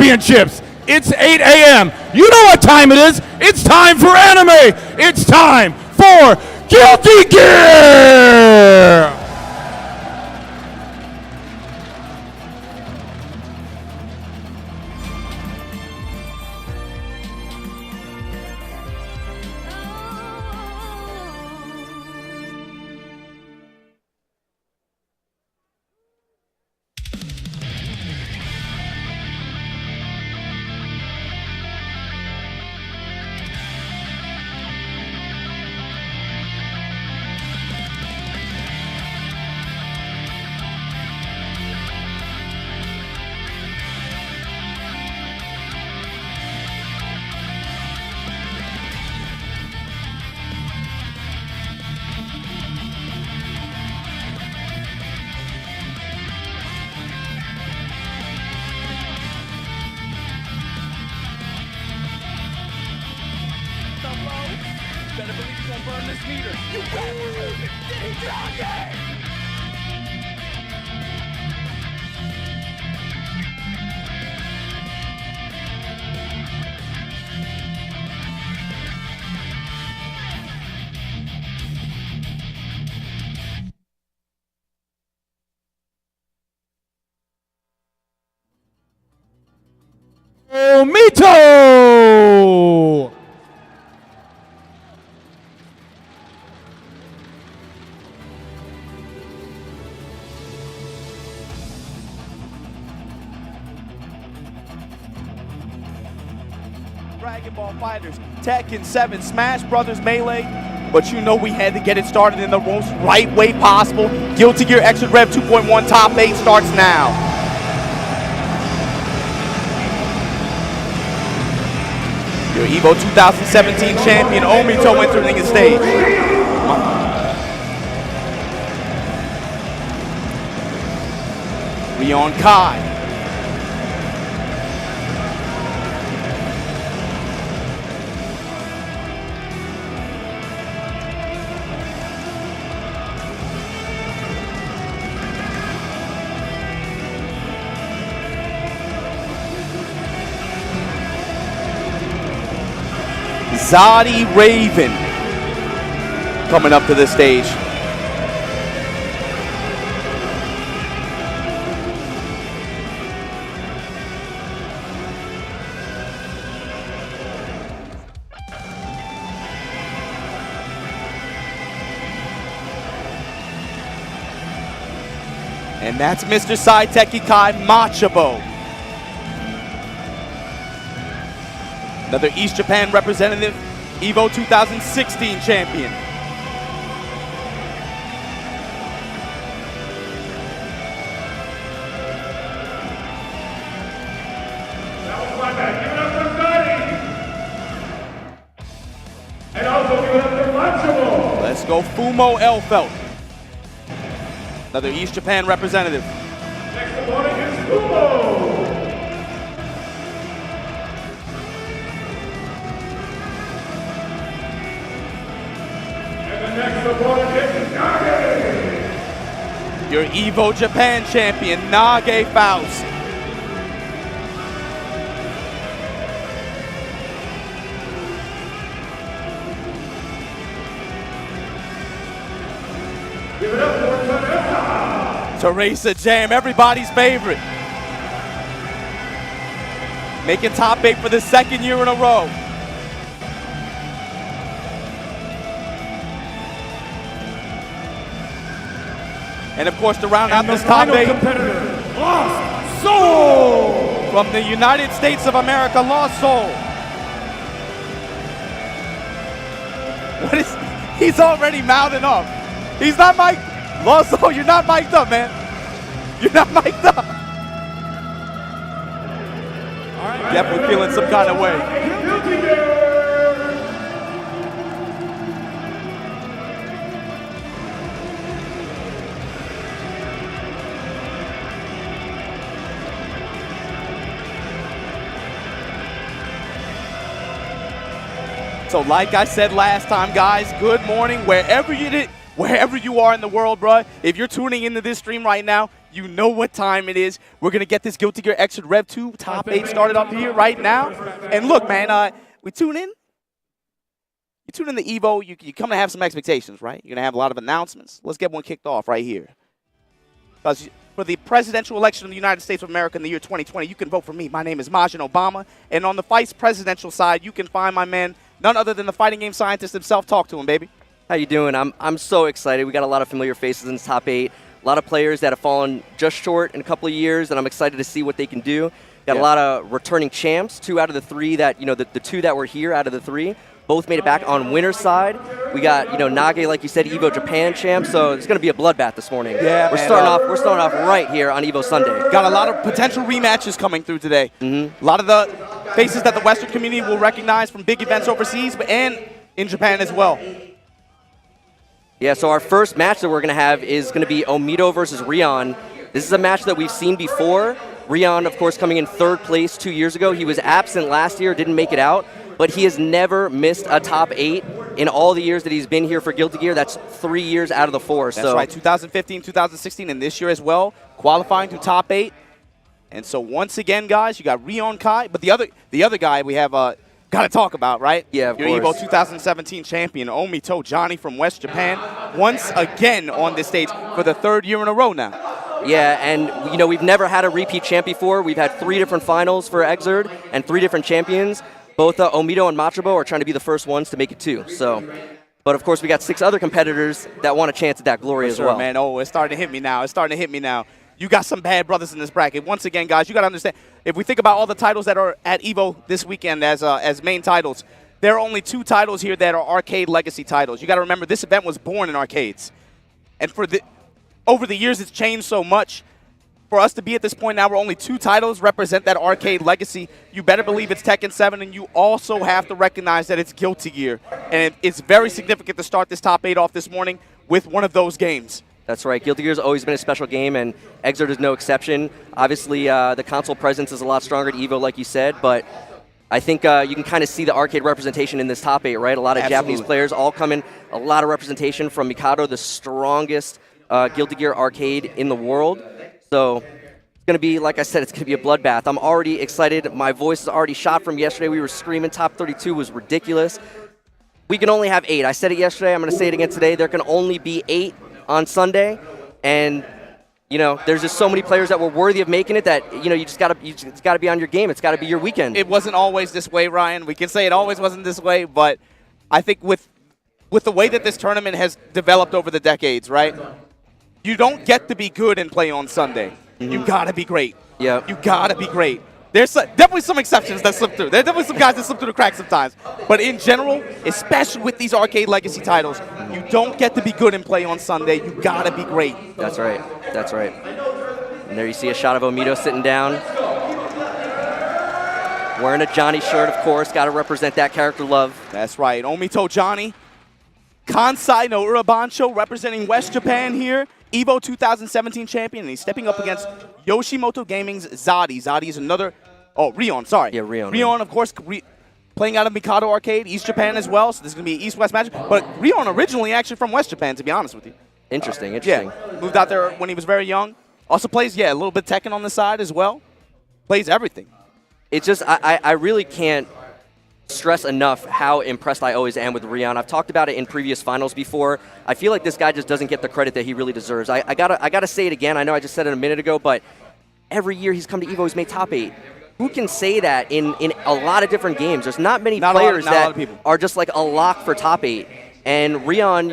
championships. It's 8 a.m. You know what time it is. It's time for anime. It's time for Guilty Gear. Better believe you gonna burn this meter. You better move it, doggy! Mito! Dragon Ball FighterZ, Tekken 7, Smash Brothers Melee, but you know we had to get it started in the most right way possible. Guilty Gear Extra Rev 2.1 Top 8 starts now. Your EVO 2017 champion Omito entering the stage. Leon Kai. Zodi Raven coming up to the stage. And that's Mr. Saiteki Kai Machabo. Another East Japan representative, EVO 2016 champion. And also give it up for Machabo. Let's go Fumo Elfelt. Another East Japan representative. Next opponent is Fumo. Next opponent is Nage. Your EVO Japan champion, Nage Faust. Give it up for Teresa. Teresa Jam, everybody's favorite. Making top 8 for the second year in a row. And of course, to round out this top 8, competitor, Lost Soul! from the United States of America, Lost Soul. What is, he's already mouthing up. He's not mic'd. Lost Soul, you're not mic'd up, man. You're not mic'd up. All right. Definitely feeling some kind of way. Guilty Gear. So like I said last time, guys, good morning wherever you are in the world, bruh. If you're tuning into this stream right now, You know what time it is. We're going to get this Guilty Gear Xrd Rev 2 top 8 started up here right now. And look, man, we tune in. You tune in the EVO, you come to have some expectations, right? You're going to have a lot of announcements. Let's get one kicked off right here. Because for the presidential election of the United States of America in the year 2020, you can vote for me. My name is Majin Obama. And on the Fight's presidential side, you can find my man, none other than the fighting game scientist himself. Talk to him, baby. How you doing? I'm so excited. We got a lot of familiar faces in the top 8. A lot of players that have fallen just short in a couple of years, and I'm excited to see what they can do. Got a lot of returning champs, 2 out of the 3 that, the 2 that were here out of the 3. Both made it back on winner's side. We got, Nage, like you said, EVO Japan champ, so it's going to be a bloodbath this morning. Yeah, we're starting off right here on EVO Sunday. Got a lot of potential rematches coming through today. A lot of the faces that the Western community will recognize from big events overseas and in Japan as well. Yeah, so our first match that we're going to have is going to be Omito versus Rion. This is a match that we've seen before. Rion, of course, coming in 3rd place 2 years ago. He was absent last year, didn't make it out, but he has never missed a top 8 in all the years that he's been here for Guilty Gear. That's 3 years out of the 4. That's right, 2015, 2016, and this year as well, qualifying to top 8. And so once again, guys, you got Rion Kai, but the other guy we have got to talk about, right? Yeah, of Your course. EVO 2017 champion, Omito Johnny from West Japan, once again on this stage for the 3rd year in a row now. Yeah, and we've never had a repeat champ before. We've had 3 different finals for Xrd and 3 different champions. Both Omito and Machabo are trying to be the first ones to make it too. So, but of course, we got 6 other competitors that want a chance at that glory as well. Man. Oh, it's starting to hit me now. It's starting to hit me now. You got some bad brothers in this bracket. Once again, guys, you got to understand, if we think about all the titles that are at EVO this weekend as main titles, there are only 2 titles here that are arcade legacy titles. You got to remember, this event was born in arcades. And over the years, it's changed so much. For us to be at this point now where only 2 titles represent that arcade legacy, you better believe it's Tekken 7, and you also have to recognize that it's Guilty Gear. And it's very significant to start this top 8 off this morning with one of those games. That's right. Guilty Gear has always been a special game, and Xrd is no exception. Obviously, the console presence is a lot stronger at EVO, like you said, but I think you can kind of see the arcade representation in this top 8, right? A lot of Japanese players all come in, a lot of representation from Mikado, the strongest Guilty Gear arcade in the world. So it's going to be, like I said, it's going to be a bloodbath. I'm already excited. My voice is already shot from yesterday. We were screaming. Top 32 was ridiculous. We can only have 8. I said it yesterday. I'm going to say it again today. There can only be 8 on Sunday. And, there's just so many players that were worthy of making it that, you just got to be on your game. It's got to be your weekend. It wasn't always this way, Ryan. We can say it always wasn't this way, but I think with the way that this tournament has developed over the decades, right? You don't get to be good and play on Sunday. You got to be great. Yeah. You got to be great. There's definitely some exceptions that slip through. There's definitely some guys that slip through the cracks sometimes. But in general, especially with these arcade legacy titles, you don't get to be good and play on Sunday. You got to be great. That's right. That's right. And there you see a shot of Omito sitting down. Wearing a Johnny shirt, of course. Got to represent that character love. That's right. Omito Johnny. Kansai no Urabancho representing West Japan here. EVO 2017 champion, and he's stepping up against Yoshimoto Gaming's Zadi. Zadi is another... Oh, Rion, sorry. Yeah, Rion. Rion, of course, playing out of Mikado Arcade, East Japan as well, so this is going to be an East-West match. But Rion originally actually from West Japan, to be honest with you. Interesting. Yeah, moved out there when he was very young. Also plays, a little bit Tekken on the side as well. Plays everything. It's just, I really can't stress enough how impressed I always am with Rion. I've talked about it in previous finals before. I feel like this guy just doesn't get the credit that he really deserves. I gotta say it again. I know I just said it a minute ago, but every year he's come to EVO, he's made top 8. Who can say that in a lot of different games? There's not many players that are just like a lock for top 8. And Rion,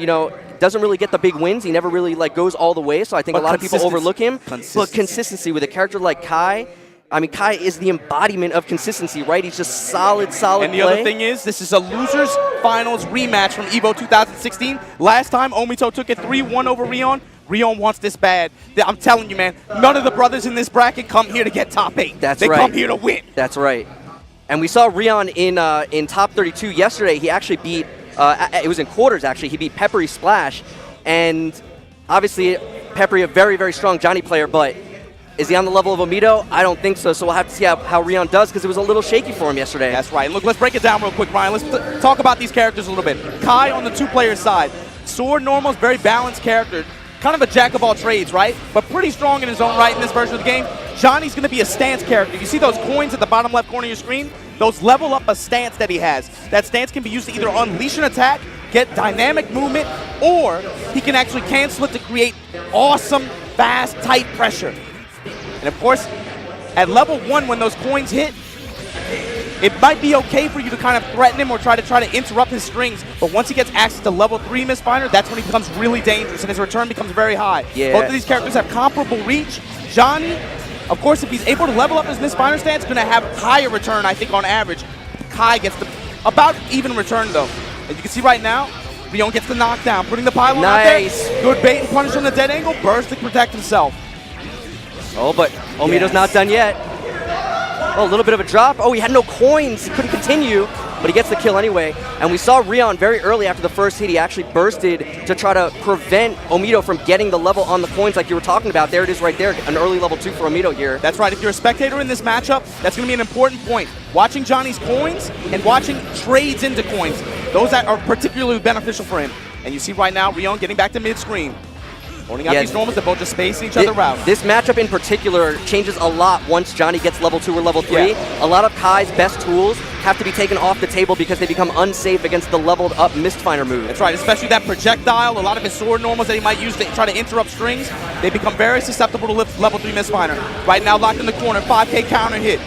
doesn't really get the big wins. He never really goes all the way, so I think a lot of people overlook him. But consistency with a character like Kai, I mean, Kai is the embodiment of consistency, right? He's just solid And the other thing is, this is a losers finals rematch from EVO 2016. Last time, Omito took it 3-1 over Rion. Rion wants this bad. I'm telling you, man, none of the brothers in this bracket come here to get top 8. That's right. They come here to win. That's right. And we saw Rion in top 32 yesterday. He actually beat, it was in quarters actually, he beat Peppery Splash. And obviously, Peppery, a very, very strong Johnny player, but is he on the level of Omito? I don't think so. So we'll have to see how Rion does, because it was a little shaky for him yesterday. That's right. Look, let's break it down real quick, Ryan. Let's talk about these characters a little bit. Kai on the 2-player side. Sword Normal's very balanced character. kind of a jack of all trades, right? But pretty strong in his own right in this version of the game. Johnny's going to be a stance character. You see those coins at the bottom left corner of your screen? Those level up a stance that he has. That stance can be used to either unleash an attack, get dynamic movement, or he can actually cancel it to create awesome, fast, tight pressure. And of course, at level 1, when those coins hit, it might be okay for you to kind of threaten him or try to interrupt his strings, but once he gets access to level 3 Mistfinder, that's when he becomes really dangerous and his return becomes very high. Yeah. Both of these characters have comparable reach. Johnny, of course, if he's able to level up his Mistfinder stance, going to have higher return, I think, on average. Kai gets the about even return, though. As you can see right now, Rion gets the knockdown, putting the pylon out there. Good bait and punish on the dead angle, burst to protect himself. Oh, but Omito's not done yet. Oh, a little bit of a drop. Oh, he had no coins. He couldn't continue, but he gets the kill anyway. And we saw Rion very early after the first hit. He actually bursted to try to prevent Omito from getting the level on the coins like you were talking about. There it is right there, an early level 2 for Omito here. That's right. If you're a spectator in this matchup, that's going to be an important point. Watching Johnny's coins and watching trades into coins. Those that are particularly beneficial for him. And you see right now, Rion getting back to mid-screen. Holding out these normals, they're both just spacing each other out. This matchup in particular changes a lot once Johnny gets level 2 or level 3. Yeah. A lot of Kai's best tools have to be taken off the table because they become unsafe against the leveled up Mistfinder move. That's right, especially that projectile, a lot of his sword normals that he might use to try to interrupt strings, they become very susceptible to level 3 Mistfinder. Right now locked in the corner, 5K counter hit.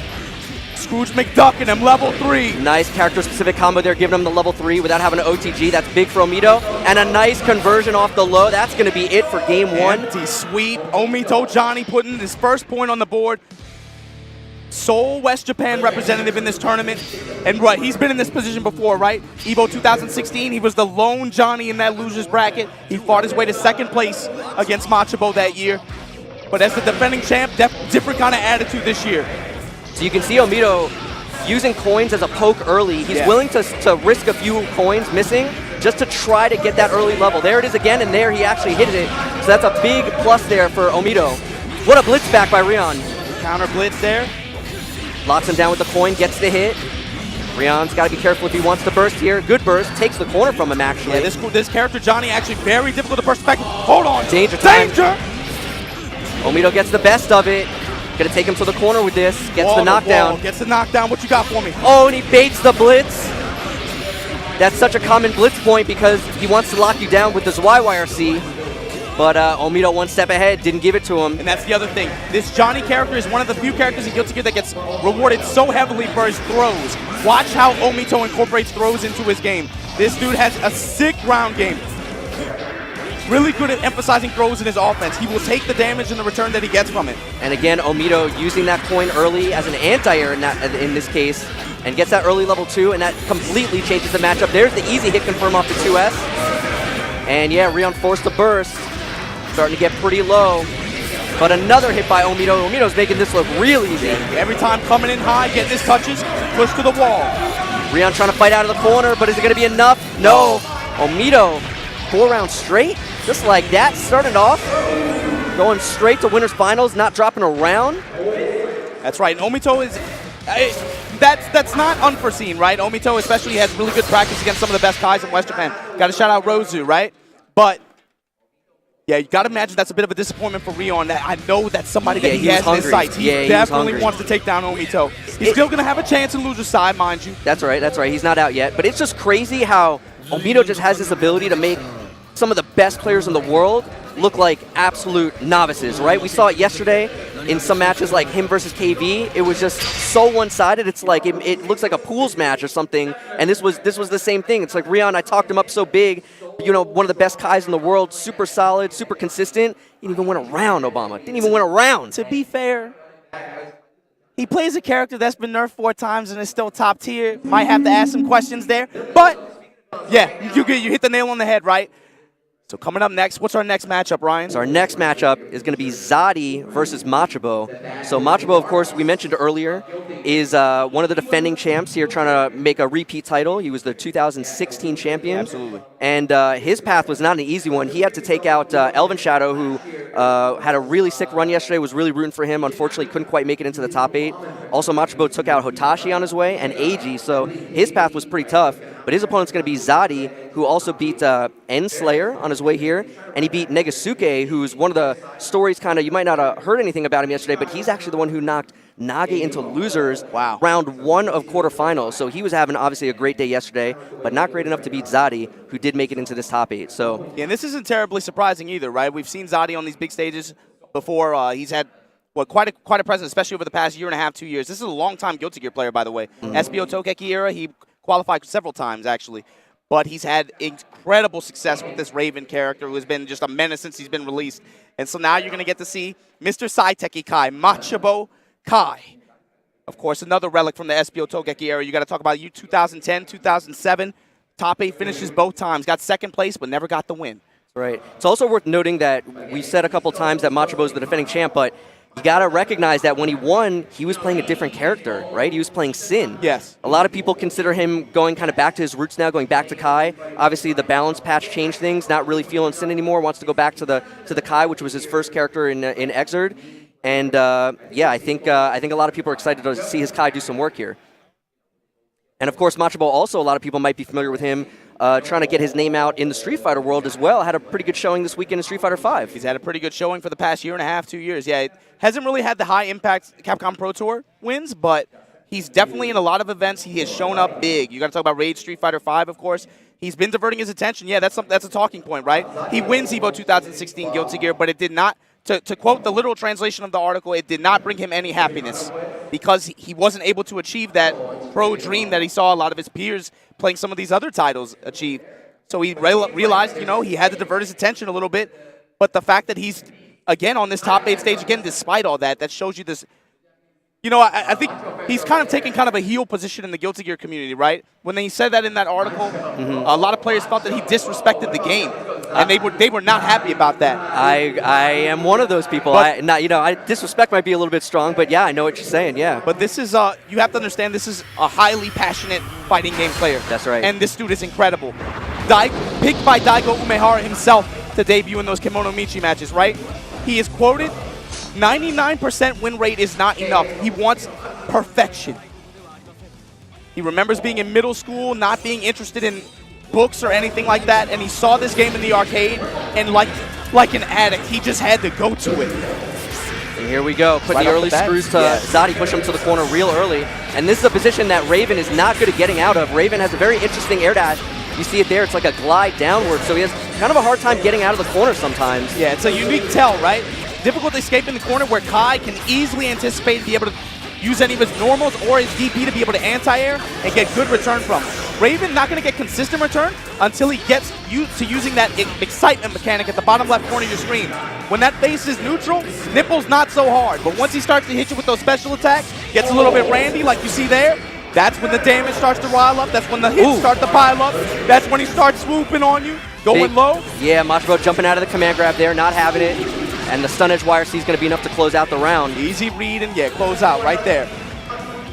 Scrooge McDuck in him, level 3. Nice character-specific combo there, giving him the level 3 without having an OTG. That's big for Omito. And a nice conversion off the low. That's going to be it for game 1. Empty sweep. Omito Johnny putting his first point on the board. Sole West Japan representative in this tournament. And right, he's been in this position before, right? EVO 2016, he was the lone Johnny in that loser's bracket. He fought his way to second place against Machabo that year. But as the defending champ, different kind of attitude this year. So you can see Omito using coins as a poke early. He's willing to risk a few coins missing just to try to get that early level. There it is again, and there he actually hit it. So that's a big plus there for Omito. What a blitz back by Rion. Counter blitz there. Locks him down with the coin, gets the hit. Rion's got to be careful if he wants to burst here. Good burst, takes the corner from him actually. Yeah, this character Johnny actually very difficult to burst back. Hold on. Danger time. Danger! Omito gets the best of it. Gonna take him to the corner with this. Gets the knockdown. Gets the knockdown. What you got for me? Oh, and he baits the blitz. That's such a common blitz point because he wants to lock you down with this YYRC. But Omito one step ahead, didn't give it to him. And that's the other thing. This Johnny character is one of the few characters in Guilty Gear that gets rewarded so heavily for his throws. Watch how Omito incorporates throws into his game. This dude has a sick ground game. Really good at emphasizing throws in his offense. He will take the damage and the return that he gets from it. And again, Omito using that coin early as an anti-air in this case, and gets that early level 2, and that completely changes the matchup. There's the easy hit confirm off the 2S. And yeah, Rion forced the burst. Starting to get pretty low. But another hit by Omito. Omito's making this look real easy. Every time coming in high, getting his touches, push to the wall. Rion trying to fight out of the corner, but is it going to be enough? No. Omito, 4 rounds straight. Just like that, started off, going straight to winners finals, not dropping a round. That's right, and Omito is, that's not unforeseen, right? Omito especially has really good practice against some of the best guys in West Japan. Got to shout out Rozu, right? But yeah, you got to imagine that's a bit of a disappointment for Rion. That I know that's somebody that he has in his sights. He definitely wants to take down Omito. He's still going to have a chance in loser's side, mind you. That's right, that's right. He's not out yet. But it's just crazy how Omito just has this ability to make some of the best players in the world look like absolute novices, right? We saw it yesterday in some matches like him versus KV. It was just so one-sided. It's like it looks like a pools match or something. And this was the same thing. It's like Rion, I talked him up so big, you know, one of the best Kais in the world, super solid, super consistent. Didn't even win a round, Obama. Didn't even win a round. To be fair, he plays a character that's been nerfed 4 times and is still top tier. Might have to ask some questions there. But yeah, you hit the nail on the head, right? So coming up next, what's our next matchup, Ryan? So our next matchup is going to be Zadi versus Machabo. So Machabo, of course, we mentioned earlier, is one of the defending champs here trying to make a repeat title. He was the 2016 champion. Absolutely. And his path was not an easy one. He had to take out Elvin Shadow, who had a really sick run yesterday, was really rooting for him. Unfortunately, couldn't quite make it into the top 8. Also, Machabo took out Hotashi on his way and Eiji, so his path was pretty tough. but his opponent's going to be Zadi, who also beat N-Slayer on his way here, and he beat Negasuke, who's one of the stories kind of, you might not have heard anything about him yesterday, but he's actually the one who knocked Nage into losers round 1 of quarterfinals. So he was having obviously a great day yesterday, but not great enough to beat Zadi, who did make it into this top 8. So yeah, and this isn't terribly surprising either, right? We've seen Zadi on these big stages before. He's had quite a presence, especially over the past year and a half, 2 years. This is a long-time Guilty Gear player, by the way. SBO Tokeki era, he qualified several times, actually. But he's had incredible success with this Raven character, who has been just a menace since he's been released. And so now you're going to get to see Mr. Saiteki Kai, Machabo Kai. Of course, another relic from the SBO Tokeki era. You got to talk about 2010, 2007. Top 8 finishes both times. Got second place, but never got the win. Right. It's also worth noting that we said a couple times that Machabo is the defending champ, but you got to recognize that when he won, he was playing a different character, right? He was playing Sin. Yes. A lot of people consider him going kind of back to his roots now, going back to Kai. Obviously, the balance patch changed things, not really feeling Sin anymore, wants to go back to the Kai, which was his first character in Exerd. And yeah, I think a lot of people are excited to see his Kai do some work here. And of course, Machabo also, a lot of people might be familiar with him, trying to get his name out in the Street Fighter world as well. Had a pretty good showing this weekend in Street Fighter V. He's had a pretty good showing for the past year and a half, 2 years. Yeah, it hasn't really had the high-impact Capcom Pro Tour wins, but he's definitely in a lot of events. He has shown up big. You got to talk about Rage Street Fighter V, of course. He's been diverting his attention. Yeah, that's a talking point, right? He wins EVO 2016 Guilty Gear, but it did not, to quote the literal translation of the article, it did not bring him any happiness because he wasn't able to achieve that pro dream that he saw a lot of his peers playing some of these other titles achieve. So he realized, you know, he had to divert his attention a little bit. But the fact that he's, again, on this top 8 stage, again, despite all that, that shows you this. You know, I think he's kind of taking kind of a heel position in the Guilty Gear community, right? When he said that in that article, a lot of players felt that he disrespected the game. And they were not happy about that. I am one of those people. Disrespect might be a little bit strong, but yeah, I know what you're saying, yeah. But this is, you have to understand, this is a highly passionate fighting game player. That's right. And this dude is incredible. Picked by Daigo Umehara himself to debut in those Kimono Michi matches, right? He is quoted, 99% win rate is not enough. He wants perfection. He remembers being in middle school, not being interested in books or anything like that, and he saw this game in the arcade, and like an addict, he just had to go to it. And here we go. Put the early screws to Zadi, push him to the corner real early. And this is a position that Raven is not good at getting out of. Raven has a very interesting air dash. You see it there, it's like a glide downward, so he has kind of a hard time getting out of the corner sometimes. Yeah, it's a unique tell, right? Difficult to escape in the corner where Kai can easily anticipate and be able to use any of his normals or his DP to be able to anti-air and get good return from. Raven not going to get consistent return until he gets used to using that excitement mechanic at the bottom left corner of your screen. When that base is neutral, nipple's not so hard, but once he starts to hit you with those special attacks, gets a little bit randy like you see there, that's when the damage starts to rile up, that's when the hits start to pile up, that's when he starts swooping on you, going low. Yeah, Machabo jumping out of the command grab there, not having it. And the stun edge YRC is going to be enough to close out the round. Easy read and close out right there.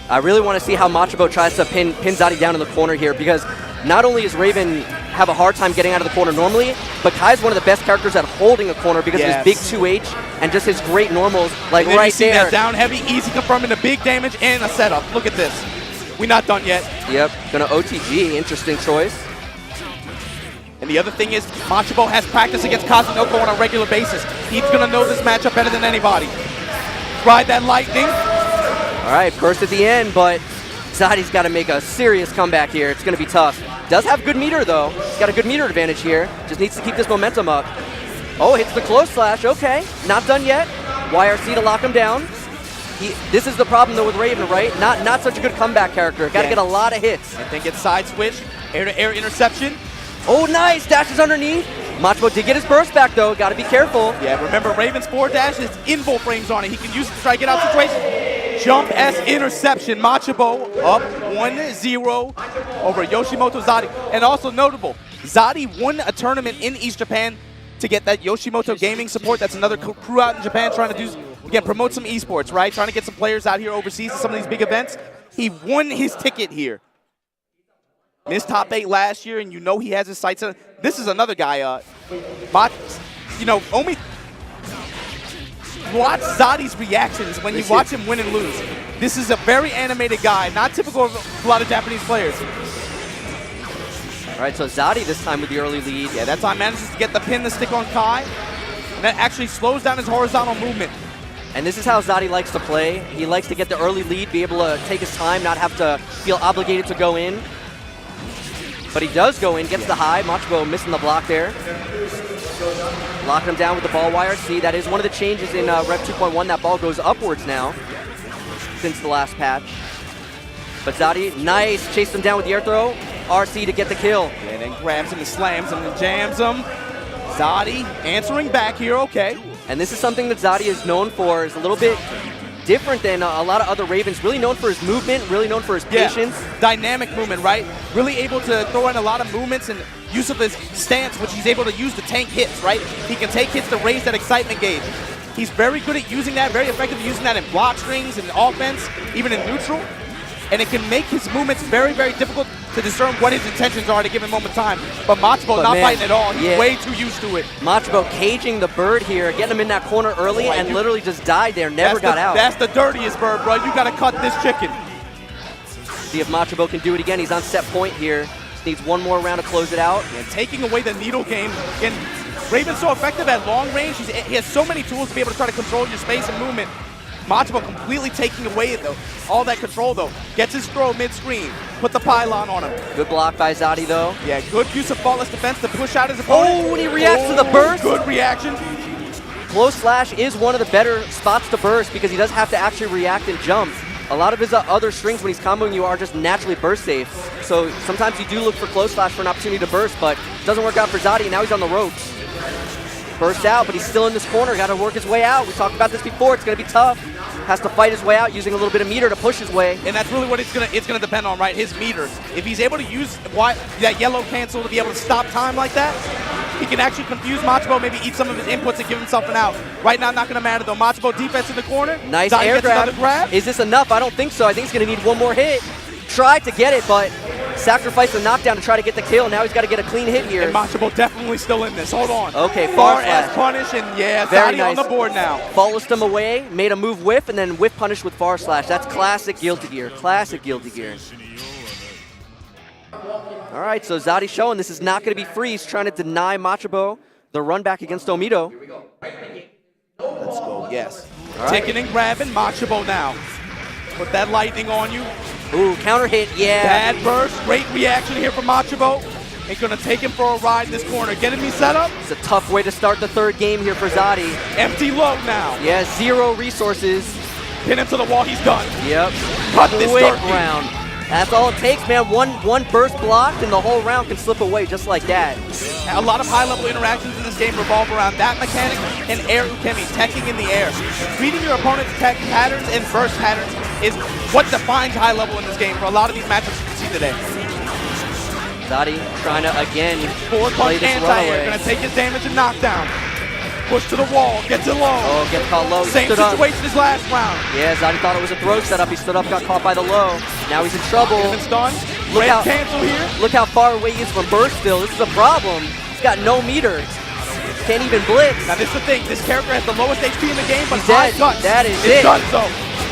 I really want to see how Machabo tries to pin Zadi down in the corner here, because not only does Raven have a hard time getting out of the corner normally, but Kai's one of the best characters at holding a corner because of his big 2H and just his great normals, like and then right you see there. That down heavy, easy confirming the big damage and a setup. Look at this. We're not done yet. Yep, gonna OTG, interesting choice. And the other thing is, Machabo has practice against Kazunoko on a regular basis. He's going to know this matchup better than anybody. Ride that lightning. All right, burst at the end, but Zadi's got to make a serious comeback here. It's going to be tough. Does have good meter, though. He's got a good meter advantage here. Just needs to keep this momentum up. Oh, hits the close slash. Okay, not done yet. YRC to lock him down. This is the problem, though, with Raven, right? Not such a good comeback character. Got to get a lot of hits. And then get side switch, air-to-air interception. Oh, nice! Dashes underneath. Machabo did get his burst back, though. Got to be careful. Yeah, remember, Raven's forward dash is invo frames on it. He can use it to try to get out of situation. Jump S interception. Machabo up 1-0 over Yoshimoto Zadi. And also notable, Zadi won a tournament in East Japan to get that Yoshimoto gaming support. That's another crew out in Japan trying to do, again, promote some esports, right? Trying to get some players out here overseas to some of these big events. He won his ticket here. Missed top 8 last year, and you know he has his sights on. This is another guy, you know, only watch Zadi's reactions when you watch him win and lose. This is a very animated guy, not typical of a lot of Japanese players. All right, so Zadi this time with the early lead. Yeah, that time manages to get the pin to stick on Kai. And that actually slows down his horizontal movement. And this is how Zadi likes to play. He likes to get the early lead, be able to take his time, not have to feel obligated to go in. But he does go in, gets the high. Machibo missing the block there. Locking him down with the ball wire. See, that is one of the changes in Rev 2.1. That ball goes upwards now since the last patch. But Zadi, nice. Chased him down with the air throw. RC to get the kill. And then grabs him and slams him and jams him. Zadi answering back here, okay. And this is something that Zadi is known for, is a little bit different than a lot of other Ravens. Really known for his movement, really known for his patience. Dynamic movement, right? Really able to throw in a lot of movements and use of his stance, which he's able to use to tank hits, right? He can take hits to raise that excitement gauge. He's very good at using that, very effective at using that in block strings and offense, even in neutral. And it can make his movements very, very difficult to discern what his intentions are at a given moment in time. But Machibo not fighting at all. He's way too used to it. Machibo caging the bird here, getting him in that corner early, and literally just died there, never got out. That's the dirtiest bird, bro. You got to cut this chicken. See if Machibo can do it again. He's on set point here. Just needs one more round to close it out. And taking away the needle game. And Raven's so effective at long range. He has so many tools to be able to try to control your space and movement. Machibo completely taking away all that control, though. Gets his throw mid-screen. Put the pylon on him. Good block by Zadi, though. Yeah, good use of faultless defense to push out his opponent. Oh, and he reacts to the burst. Good reaction. Close slash is one of the better spots to burst because he does have to actually react and jump. A lot of his other strings when he's comboing you are just naturally burst safe. So sometimes you do look for close slash for an opportunity to burst, but it doesn't work out for Zadi, and now he's on the ropes. Burst out, but he's still in this corner. Got to work his way out. We talked about this before. It's going to be tough. Has to fight his way out using a little bit of meter to push his way. And that's really what it's gonna depend on, right? His meters. If he's able to use that yellow cancel to be able to stop time like that, he can actually confuse Machibo, maybe eat some of his inputs and give himself an out. Right now, not gonna matter though. Machibo defense in the corner. Nice Zadi air grab. grab. Is this enough? I don't think so. I think he's gonna need one more hit. Tried to get it, but sacrificed the knockdown to try to get the kill. Now he's got to get a clean hit here. And Machibo definitely still in this. Hold on. Okay, far far as punish, and yeah, very Zadi nice. on the board now. Faultless him away, made a move whiff, and then whiff punish with far slash. That's classic Guilty Gear. Classic Guilty Gear. All right, so Zadi showing this is not going to be free. He's trying to deny Machibo the run back against Omido. Let's go, yes. All right. Taking and grabbing Machibo now. Put that lightning on you. Ooh, counter hit, yeah. Bad burst, great reaction here from Machibo. And gonna take him for a ride in this corner. Getting me set up. It's a tough way to start the third game here for Zadi. Empty low now. Yeah, 0 resources. Pin him to the wall, he's done. Yep. Cut this Quick turkey. round. That's all it takes, man. One burst blocked and the whole round can slip away just like that. A lot of high-level interactions in this game revolve around that mechanic and air ukemi, teching in the air. Reading your opponent's tech patterns and burst patterns is what defines high level in this game for a lot of these matchups you can see today. Zadi trying to, again, Forward play punch this anti-air, runaway. gonna take his damage and knockdown. Push to the wall, gets it low. Oh, gets caught low. Same Stood up. situation as last round. Yeah, Zadi thought it was a throw setup. He stood up, got caught by the low. Now he's in trouble. It's done. Look Red out. cancel here. Look how far away he is from burst still. This is a problem. He's got no meter. Can't even blitz. Now this is the thing. This character has the lowest HP in the game, but He's dead. high guts. That is it's it. done so.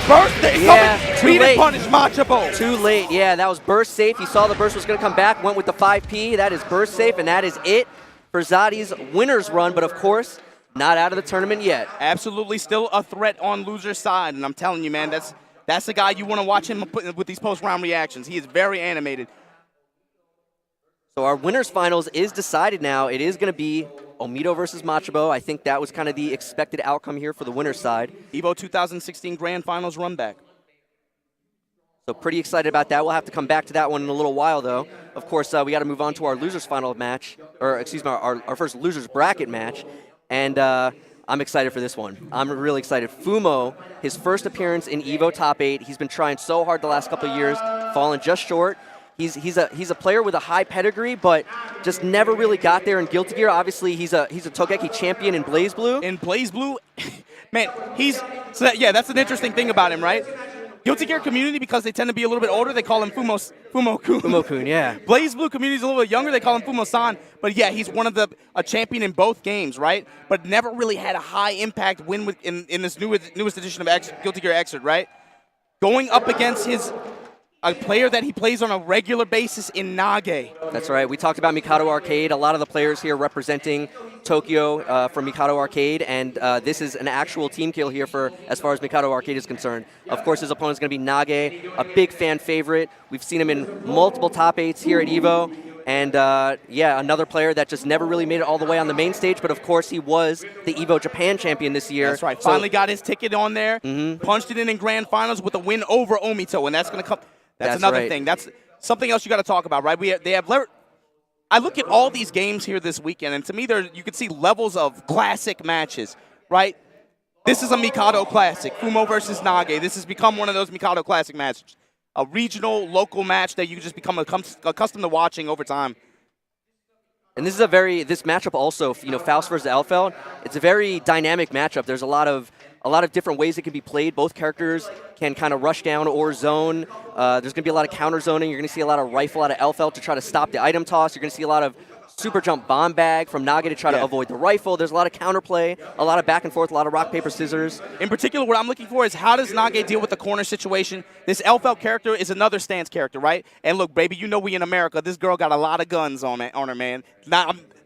Burst, it's Yeah, coming. too Read late. and punish Machibo. Too late. Yeah, that was burst safe. He saw the burst was going to come back, went with the 5P. That is burst safe, and that is it for Zadi's winner's run. But of course, not out of the tournament yet. Absolutely still a threat on loser's side, and I'm telling you, man, that's the guy you want to watch him put with these post-round reactions. He is very animated. So our winners finals is decided now. It is going to be Omido versus Machibo. I think that was kind of the expected outcome here for the winner's side. EVO 2016 Grand Finals run back. So pretty excited about that. We'll have to come back to that one in a little while, though. Of course, we got to move on to our losers final match, or excuse me, our first losers bracket match. And I'm excited for this one. I'm really excited. Fumo, his first appearance in EVO Top 8. He's been trying so hard the last couple of years, fallen just short. He's a player with a high pedigree, but just never really got there in Guilty Gear. Obviously, he's a Togeki champion in Blaze Blue. In Blaze Blue, man, that's an interesting thing about him, right? Guilty Gear community, because they tend to be a little bit older, they call him Fumo-kun. Fumo-kun, yeah. Blaze Blue community is a little bit younger, they call him Fumo-san. But yeah, he's a champion in both games, right? But never really had a high impact win in this newest edition of Guilty Gear Xrd, right? Going up against his a player that he plays on a regular basis in Nage. That's right. We talked about Mikado Arcade. A lot of the players here representing Tokyo from Mikado Arcade, and this is an actual team kill here for as far as Mikado Arcade is concerned. Of course, his opponent is going to be Nage, a big fan favorite. We've seen him in multiple top 8s here at EVO. And yeah, another player that just never really made it all the way on the main stage, but of course he was the EVO Japan champion this year. That's right. Finally got his ticket on there, punched it in grand finals with a win over Omito, and that's going to come. That's another thing. That's something else you got to talk about, right? I look at all these games here this weekend, and to me, you can see levels of classic matches, right? This is a Mikado Classic, Fumo versus Nage. This has become one of those Mikado Classic matches. A regional, local match that you just become accustomed to watching over time. And this is this matchup also, Faust versus Elfeld, it's a very dynamic matchup. There's a lot of different ways it can be played. Both characters can kind of rush down or zone. There's going to be a lot of counter zoning. You're going to see a lot of rifle out of Elfeld to try to stop the item toss. You're going to see a lot of super jump bomb bag from Nage to try to avoid the rifle. There's a lot of counterplay, a lot of back and forth, a lot of rock, paper, scissors. In particular, what I'm looking for is how does Nage deal with the corner situation? This Elfeld character is another stance character, right? And look, baby, you know we in America. This girl got a lot of guns on her, man.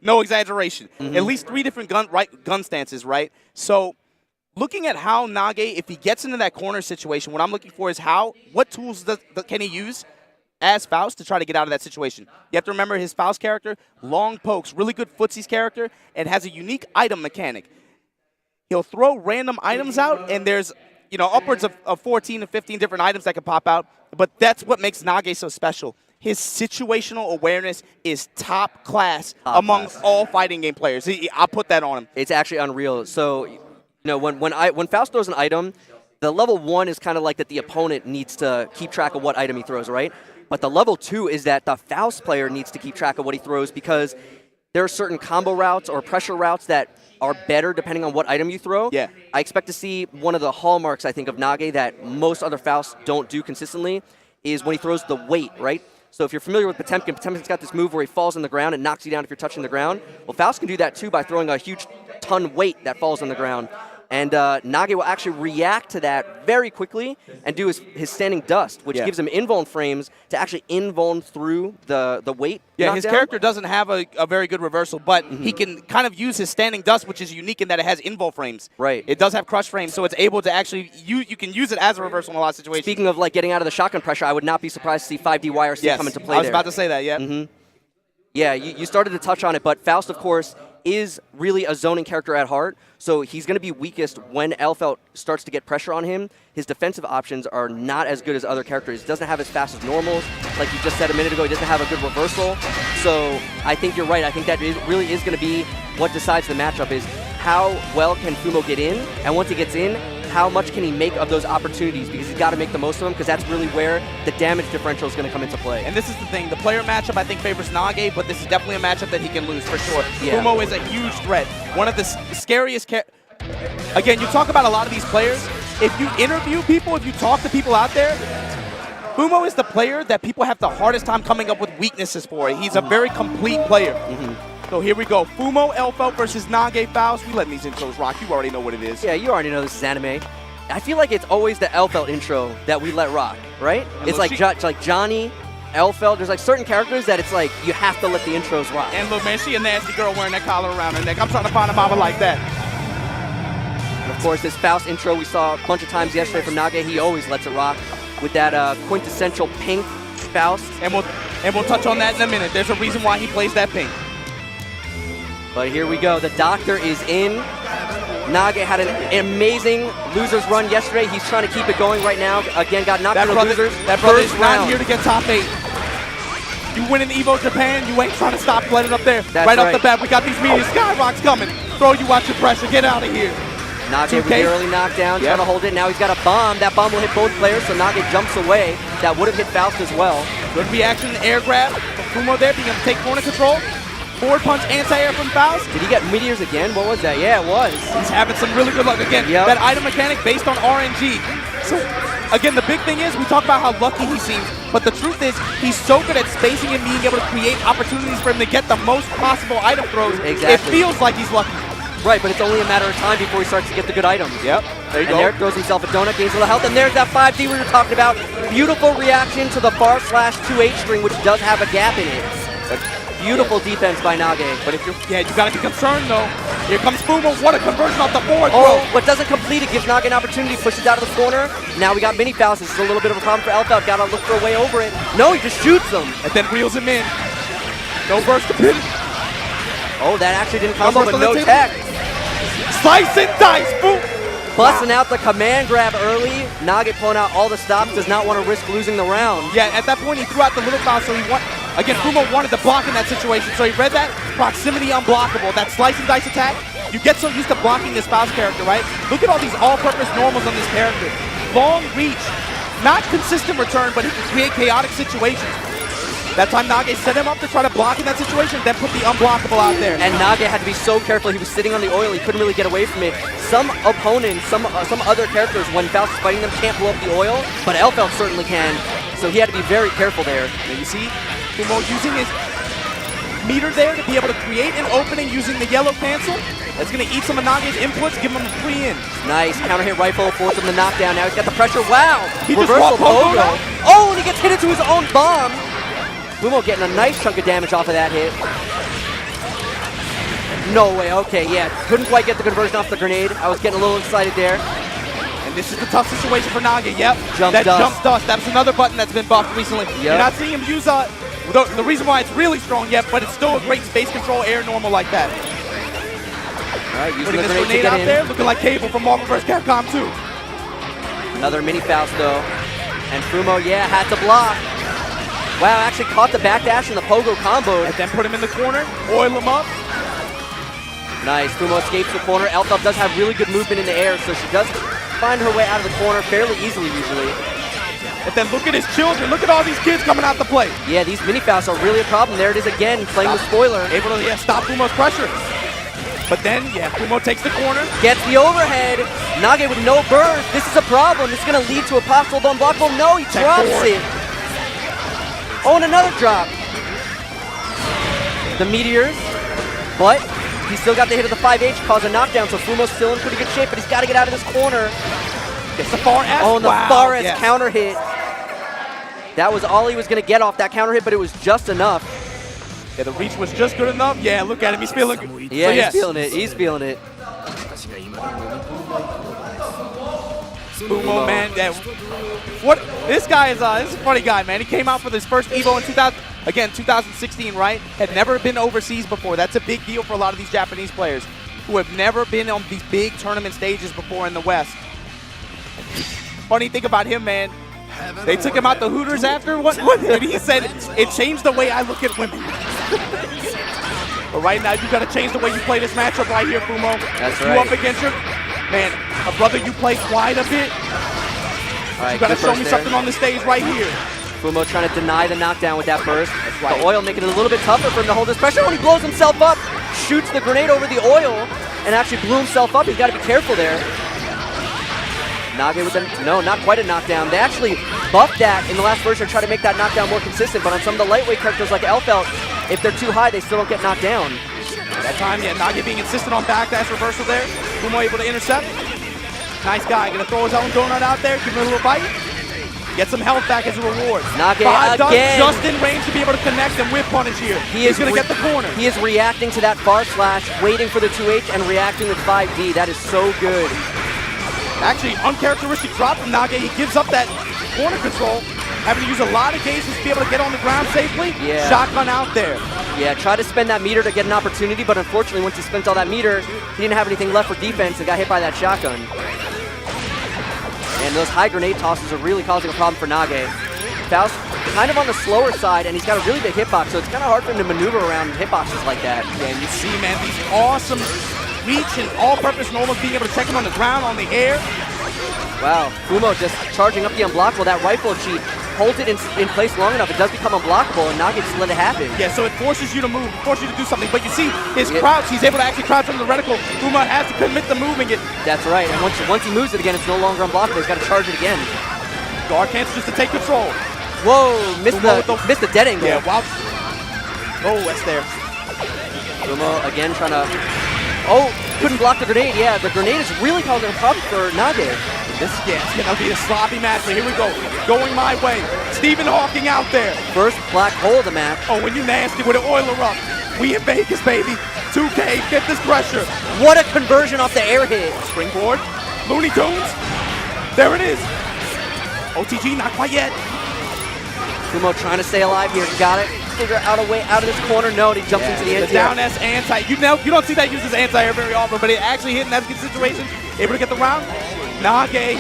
No exaggeration. At least 3 different gun stances, right? So looking at how Nage, if he gets into that corner situation, what I'm looking for is what tools can he use as Faust to try to get out of that situation. You have to remember his Faust character, long pokes, really good footsies character, and has a unique item mechanic. He'll throw random items out, and there's upwards of 14 to 15 different items that can pop out, but that's what makes Nage so special. His situational awareness is top class amongst all fighting game players. I'll put that on him. It's actually unreal. So, when Faust throws an item, the level 1 is kind of like that the opponent needs to keep track of what item he throws, right? But the level 2 is that the Faust player needs to keep track of what he throws because there are certain combo routes or pressure routes that are better depending on what item you throw. Yeah. I expect to see one of the hallmarks, I think, of Nage that most other Fausts don't do consistently is when he throws the weight, right? So if you're familiar with Potemkin, Potemkin's got this move where he falls on the ground and knocks you down if you're touching the ground. Well, Faust can do that too by throwing a huge ton weight that falls on the ground. And Nage will actually react to that very quickly and do his standing dust, which gives him invuln frames to actually invuln through the weight. Yeah, his character doesn't have a very good reversal, but he can kind of use his standing dust, which is unique in that it has invuln frames. Right. It does have crush frames, so it's able to actually, you can use it as a reversal in a lot of situations. Speaking of getting out of the shotgun pressure, I would not be surprised to see 5D YRC come into play there. I was about to say that, yeah. Yeah, you started to touch on it, but Faust, of course, is really a zoning character at heart, so he's going to be weakest when Elfeld starts to get pressure on him. His defensive options are not as good as other characters. He doesn't have as fast as normals. Like you just said a minute ago, he doesn't have a good reversal. So I think you're right. I think that really is going to be what decides the matchup is how well can Fumo get in, and once he gets in, how much can he make of those opportunities, because he's got to make the most of them, because that's really where the damage differential is going to come into play. And this is the thing. The player matchup, I think, favors Nage, but this is definitely a matchup that he can lose for sure. Yeah. Fumo is a huge threat. One of the scariest Again, you talk about a lot of these players. If you interview people, if you talk to people out there, Fumo is the player that people have the hardest time coming up with weaknesses for. He's a very complete player. So here we go. Fumo Elfeld versus Nage Faust. We letting these intros rock. You already know what it is. Yeah, you already know this is anime. I feel like it's always the Elfeld intro that we let rock, right? It's like Johnny, Elfeld. There's like certain characters that it's like you have to let the intros rock. And look, man, she a nasty girl wearing that collar around her neck. I'm trying to find a mama like that. And of course, this Faust intro we saw a bunch of times yesterday from Nage. He always lets it rock with that quintessential pink Faust. And we'll touch on that in a minute. There's a reason why he plays that pink. But here we go. The doctor is in. Nage had an amazing losers run yesterday. He's trying to keep it going right now. Again, got knocked out of losers. That brother's not here to get top 8. You win in EVO Japan, you ain't trying to stop letting up there. Right off the bat, we got these medium skyrocks coming. Throw you out your pressure. Get out of here. Nage with the early knockdown, trying to hold it. Now he's got a bomb. That bomb will hit both players, so Nage jumps away. That would have hit Faust as well. Good reaction, air grab. Fumo there being able to take corner control. Forward punch, anti-air from Faust. Did he get meteors again? What was that? Yeah, it was. He's having some really good luck again. That item mechanic based on RNG. So, again, the big thing is we talk about how lucky he seems, but the truth is he's so good at spacing and being able to create opportunities for him to get the most possible item throws. Exactly. It feels like he's lucky. Right, but it's only a matter of time before he starts to get the good items. Yep, there you and go. there throws himself a donut, gains a little health, and there's that 5D we were talking about. Beautiful reaction to the bar slash 2H string, which does have a gap in it. But beautiful defense by Nage. But if you're, you gotta be concerned though. Here comes Fumo, what a conversion off the board, Oh, bro. but doesn't complete it, gives Nage an opportunity, pushes out of the corner. Now we got mini fouls, this is a little bit of a problem for Elfeld, gotta look for a way over it. No, he just shoots him. And then reels him in. No burst to pin. Oh, that actually didn't combo, burst but on the no table. tech. Slice and dice, boom. Busting out the command grab early. Nage pulling out all the stops, does not want to risk losing the round. Yeah, at that point he threw out the little foul, so he again, Fumo wanted to block in that situation, so he read that proximity unblockable, that slice and dice attack. You get so used to blocking this Faust character, right? Look at all these all-purpose normals on this character. Long reach, not consistent return, but he can create chaotic situations. That time Nage set him up to try to block in that situation, then put the unblockable out there. And Nage had to be so careful. He was sitting on the oil. He couldn't really get away from it. Some opponents, some other characters, when Faust is fighting them, can't blow up the oil, but Elfeld certainly can. So he had to be very careful there. And you see Fumo using his meter there to be able to create an opening using the yellow cancel. That's going to eat some of Nage's inputs, give him a free in. Nice counter hit rifle, force him to knockdown. Now he's got the pressure. Wow! He just Reversal walked Pogo pogo. out. Oh, and he gets hit into his own bomb. Fumo getting a nice chunk of damage off of that hit. No way, okay, yeah. Couldn't quite get the conversion off the grenade. I was getting a little excited there. And this is the tough situation for Nage, yep. Jump that dust. jump dust, that's another button that's been buffed recently. Yep. You're not seeing him use the reason why it's really strong yet, but it's still a great space control air normal like that. All right, using Putting the this grenade to grenade get out in. there, looking like Cable from Marvel vs. Capcom 2. Another mini Faust though. And Fumo, yeah, had to block. Wow, actually caught the backdash and the pogo combo. And then put him in the corner, oil him up. Nice, Fumo escapes the corner. Elfeld does have really good movement in the air, so she does find her way out of the corner fairly easily usually. And then look at his children, look at all these kids coming out to play. Yeah, these mini Fausts are really a problem. There it is again, playing with spoiler. Able to stop Fumo's pressure. But then, Fumo takes the corner. Gets the overhead. Nage with no burst. This is a problem. This is going to lead to a possible unblockable. No, he drops it. Oh, and another drop. The meteors, but he still got the hit of the 5H, cause a knockdown, so Fumo's still in pretty good shape, but he's got to get out of this corner. Gets the far S. Oh, and the wow, far S yes. counter hit. That was all he was going to get off that counter hit, but it was just enough. Yeah, the reach was just good enough. Yeah, look at him. He's feeling good. Yeah, So, he's yes, feeling it. He's feeling it. Fumo, man. What? This guy is this is a funny guy, man. He came out for his first EVO in 2016, right? Had never been overseas before. That's a big deal for a lot of these Japanese players who have never been on these big tournament stages before in the West. Funny thing about him, man. They took him out the Hooters after what? And he said it changed the way I look at women. But right now, you got to change the way you play this matchup right here, Fumo. That's You right. up against your man, a brother you play quite a bit. All right, You got to good show burst me there. something on the stage right here. Fumo trying to deny the knockdown with that burst. right. The oil making it a little bit tougher for him to hold his pressure. When he blows himself up, shoots the grenade over the oil, and actually blew himself up. He's got to be careful there. Nage with the, no, not quite a knockdown. They actually buffed that in the last version to try to make that knockdown more consistent, but on some of the lightweight characters like Elfeld, if they're too high, they still don't get knocked down. That time, Nage being insistent on backdash reversal there. Fumo able to intercept. Nice guy, gonna throw his own donut out there, give him a little bite. Get some health back as a reward. Nage Does again. just in range to be able to connect and whip punish here. He's gonna get the corner. He is reacting to that bar slash, waiting for the 2H and reacting with 5D. That is so good. Actually, uncharacteristic drop from Nage. He gives up that corner control, having to use a lot of gauges to be able to get on the ground safely. Yeah. Shotgun out there. Yeah, try to spend that meter to get an opportunity, but unfortunately, once he spent all that meter, he didn't have anything left for defense and got hit by that shotgun. And those high grenade tosses are really causing a problem for Nage. Faust kind of on the slower side, and he's got a really big hitbox, so it's kind of hard for him to maneuver around hitboxes like that. Yeah, and you see, man, these awesome reach and all-purpose normals, being able to check him on the ground, on the air. Wow, Fumo just charging up the unblockable. That rifle, if she holds it in place long enough, it does become unblockable, and Nage just let it happen. Yeah, so it forces you to move, it forces you to do something. But you see his crouch, he's able to actually crouch under the reticle. Fumo has to commit the moving it. That's right, and once he moves it again, it's no longer unblockable. He's got to charge it again. Guard cancel just to take control. Whoa, missed the dead angle. Yeah, wow. Oh, that's there. Fumo again trying to Oh, couldn't block the grenade. Yeah, the grenade is really causing a problem for Nage. It's going to be a sloppy match, but here we go. Going my way. Stephen Hawking out there. First black hole of the match. Oh, when you nasty with an oiler up. We in Vegas, baby. 2K, get this pressure. What a conversion off the air hit. Springboard. Looney Tunes. There it is. OTG, not quite yet. Fumo trying to stay alive here. Got it. Figure out a way out of this corner. No, and he jumps into the anti-air. Down S anti. You don't see that used as anti-air very often, but it actually hit in that situation. Able to get the round. Nage.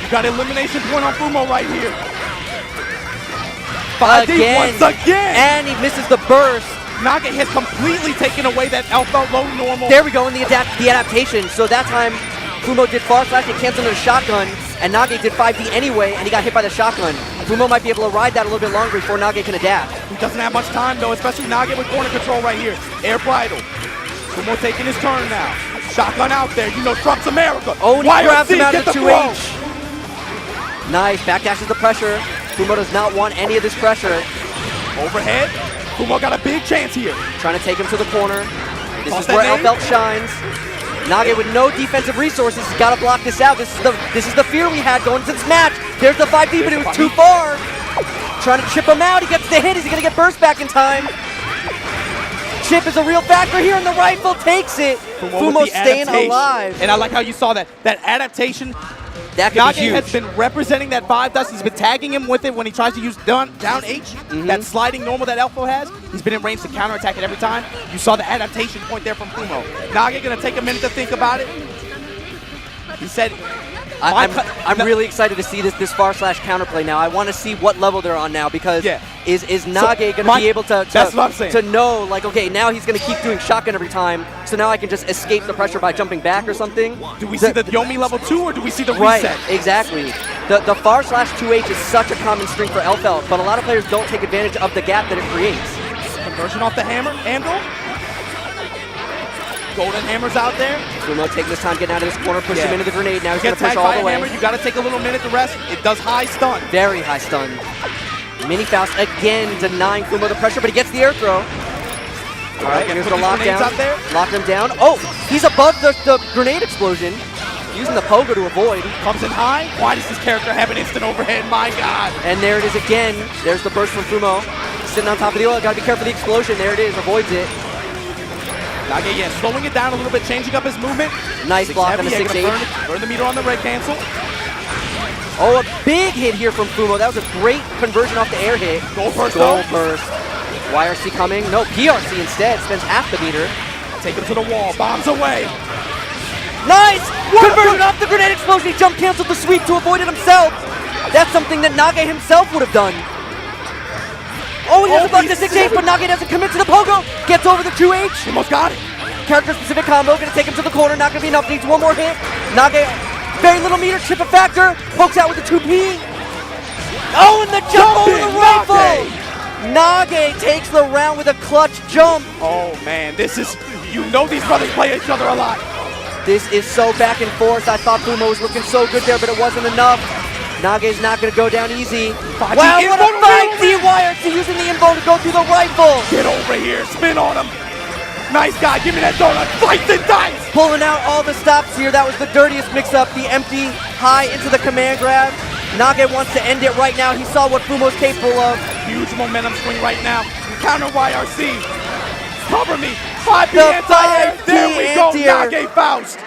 You got elimination point on Fumo right here. Once again. And he misses the burst. Nage has completely taken away that alpha low normal. There we go in the adaptation. So that time, Fumo did far slash, he canceled into the shotgun, and Nage did 5D anyway, and he got hit by the shotgun. Fumo might be able to ride that a little bit longer before Nage can adapt. He doesn't have much time though, especially Nage with corner control right here. Air bridle. Fumo taking his turn now. Shotgun out there, you know Trump's America. Oh, and he grabs him out of the 2H. Throw. Nice, backdashes the pressure. Fumo does not want any of this pressure. Overhead. Fumo got a big chance here. Trying to take him to the corner. This is where Elfelt shines. Nage with no defensive resources has got to block this out. This is the fear we had going into this match. There's the 5D, but it was too far. Trying to chip him out. He gets the hit. Is he going to get burst back in time? Chip is a real factor here, and the rifle takes it. Fumo staying alive. And I like how you saw that. That adaptation. That could be huge. Nage has been representing that 5 dust. He's been tagging him with it when he tries to use down H. That sliding normal that Elfo has. He's been in range to counterattack it every time. You saw the adaptation point there from Fumo. Nage going to take a minute to think about it. He said, I'm really excited to see this far slash counterplay now. I want to see what level they're on now because is Nage going to be able to know, like, okay, now he's going to keep doing shotgun every time, so now I can just escape the pressure by jumping back or something. Do we see the Yomi level 2 or do we see the reset? Right, exactly. The far slash 2H is such a common string for Elfelt, but a lot of players don't take advantage of the gap that it creates. Conversion off the hammer, Andal. Golden Hammer's out there. Fumo taking his time getting out of this corner, push him into the grenade. Now he's going to push all the way. Hammer, you got to take a little minute to rest. It does high stun. Very high stun. Mini Faust again denying Fumo the pressure, but he gets the air throw. All right, here's the lockdown. Lock him down. Oh, he's above the grenade explosion. Using the pogo to avoid. Comes in high. Why does this character have an instant overhead? My God. And there it is again. There's the burst from Fumo. Sitting on top of the oil. Got to be careful of the explosion. There it is. Avoids it. Nage, slowing it down a little bit, changing up his movement. Nice block on the 6-8. Burn the meter on the red cancel. Oh, a big hit here from Fumo. That was a great conversion off the air hit. Goal burst. YRC coming. No, PRC instead. Spends half the meter. Take him to the wall. Bombs away. Nice! Conversion off the grenade explosion. He jump canceled the sweep to avoid it himself. That's something that Nage himself would have done. Oh, he doesn't block the 6H, but Nage doesn't commit to the pogo. Gets over the 2H. Almost got it. Character-specific combo, gonna take him to the corner. Not gonna be enough. Needs one more hit. Nage, very little meter, chip a factor. Pokes out with the 2P. Oh, and the jump over the rifle. Nage takes the round with a clutch jump. Oh man, this is, you know these brothers play each other a lot. This is so back and forth. I thought Fumo was looking so good there, but it wasn't enough. Nage's not going to go down easy. Wow, what a 5D YRC using the invo to go through the rifle. Get over here, spin on him. Nice guy, give me that donut. Fight the dice. Pulling out all the stops here. That was the dirtiest mix-up. The empty high into the command grab. Nage wants to end it right now. He saw what Fumo's capable of. Huge momentum swing right now. Counter YRC. Cover me. 5D anti-air. There we go, Nage Faust.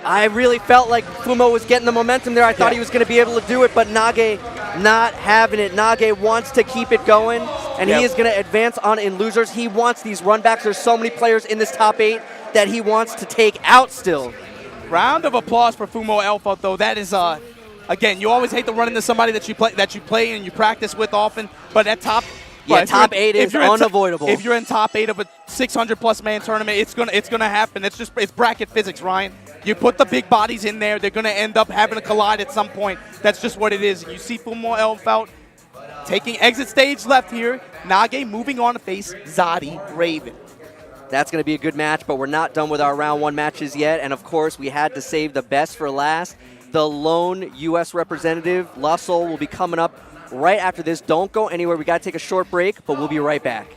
I really felt like Fumo was getting the momentum there. I thought he was going to be able to do it, but Nage not having it. Nage wants to keep it going, and he is going to advance on in losers. He wants these runbacks. There's so many players in this top 8 that he wants to take out still. Round of applause for Fumo Alpha, though. That is, again, you always hate to run into somebody that you play and you practice with often, but at top. Yeah, top 8 is unavoidable. If you're in top 8 of a 600+ man tournament, it's gonna happen. It's bracket physics, Ryan. You put the big bodies in there, they're gonna end up having to collide at some point. That's just what it is. You see Fumo Elfelt taking exit stage left here. Nage moving on to face Zadi Raven. That's going to be a good match, but we're not done with our round 1 matches yet. And of course, we had to save the best for last. The lone U.S. representative, La Soul, will be coming up right after this. Don't go anywhere. We got to take a short break, but we'll be right back.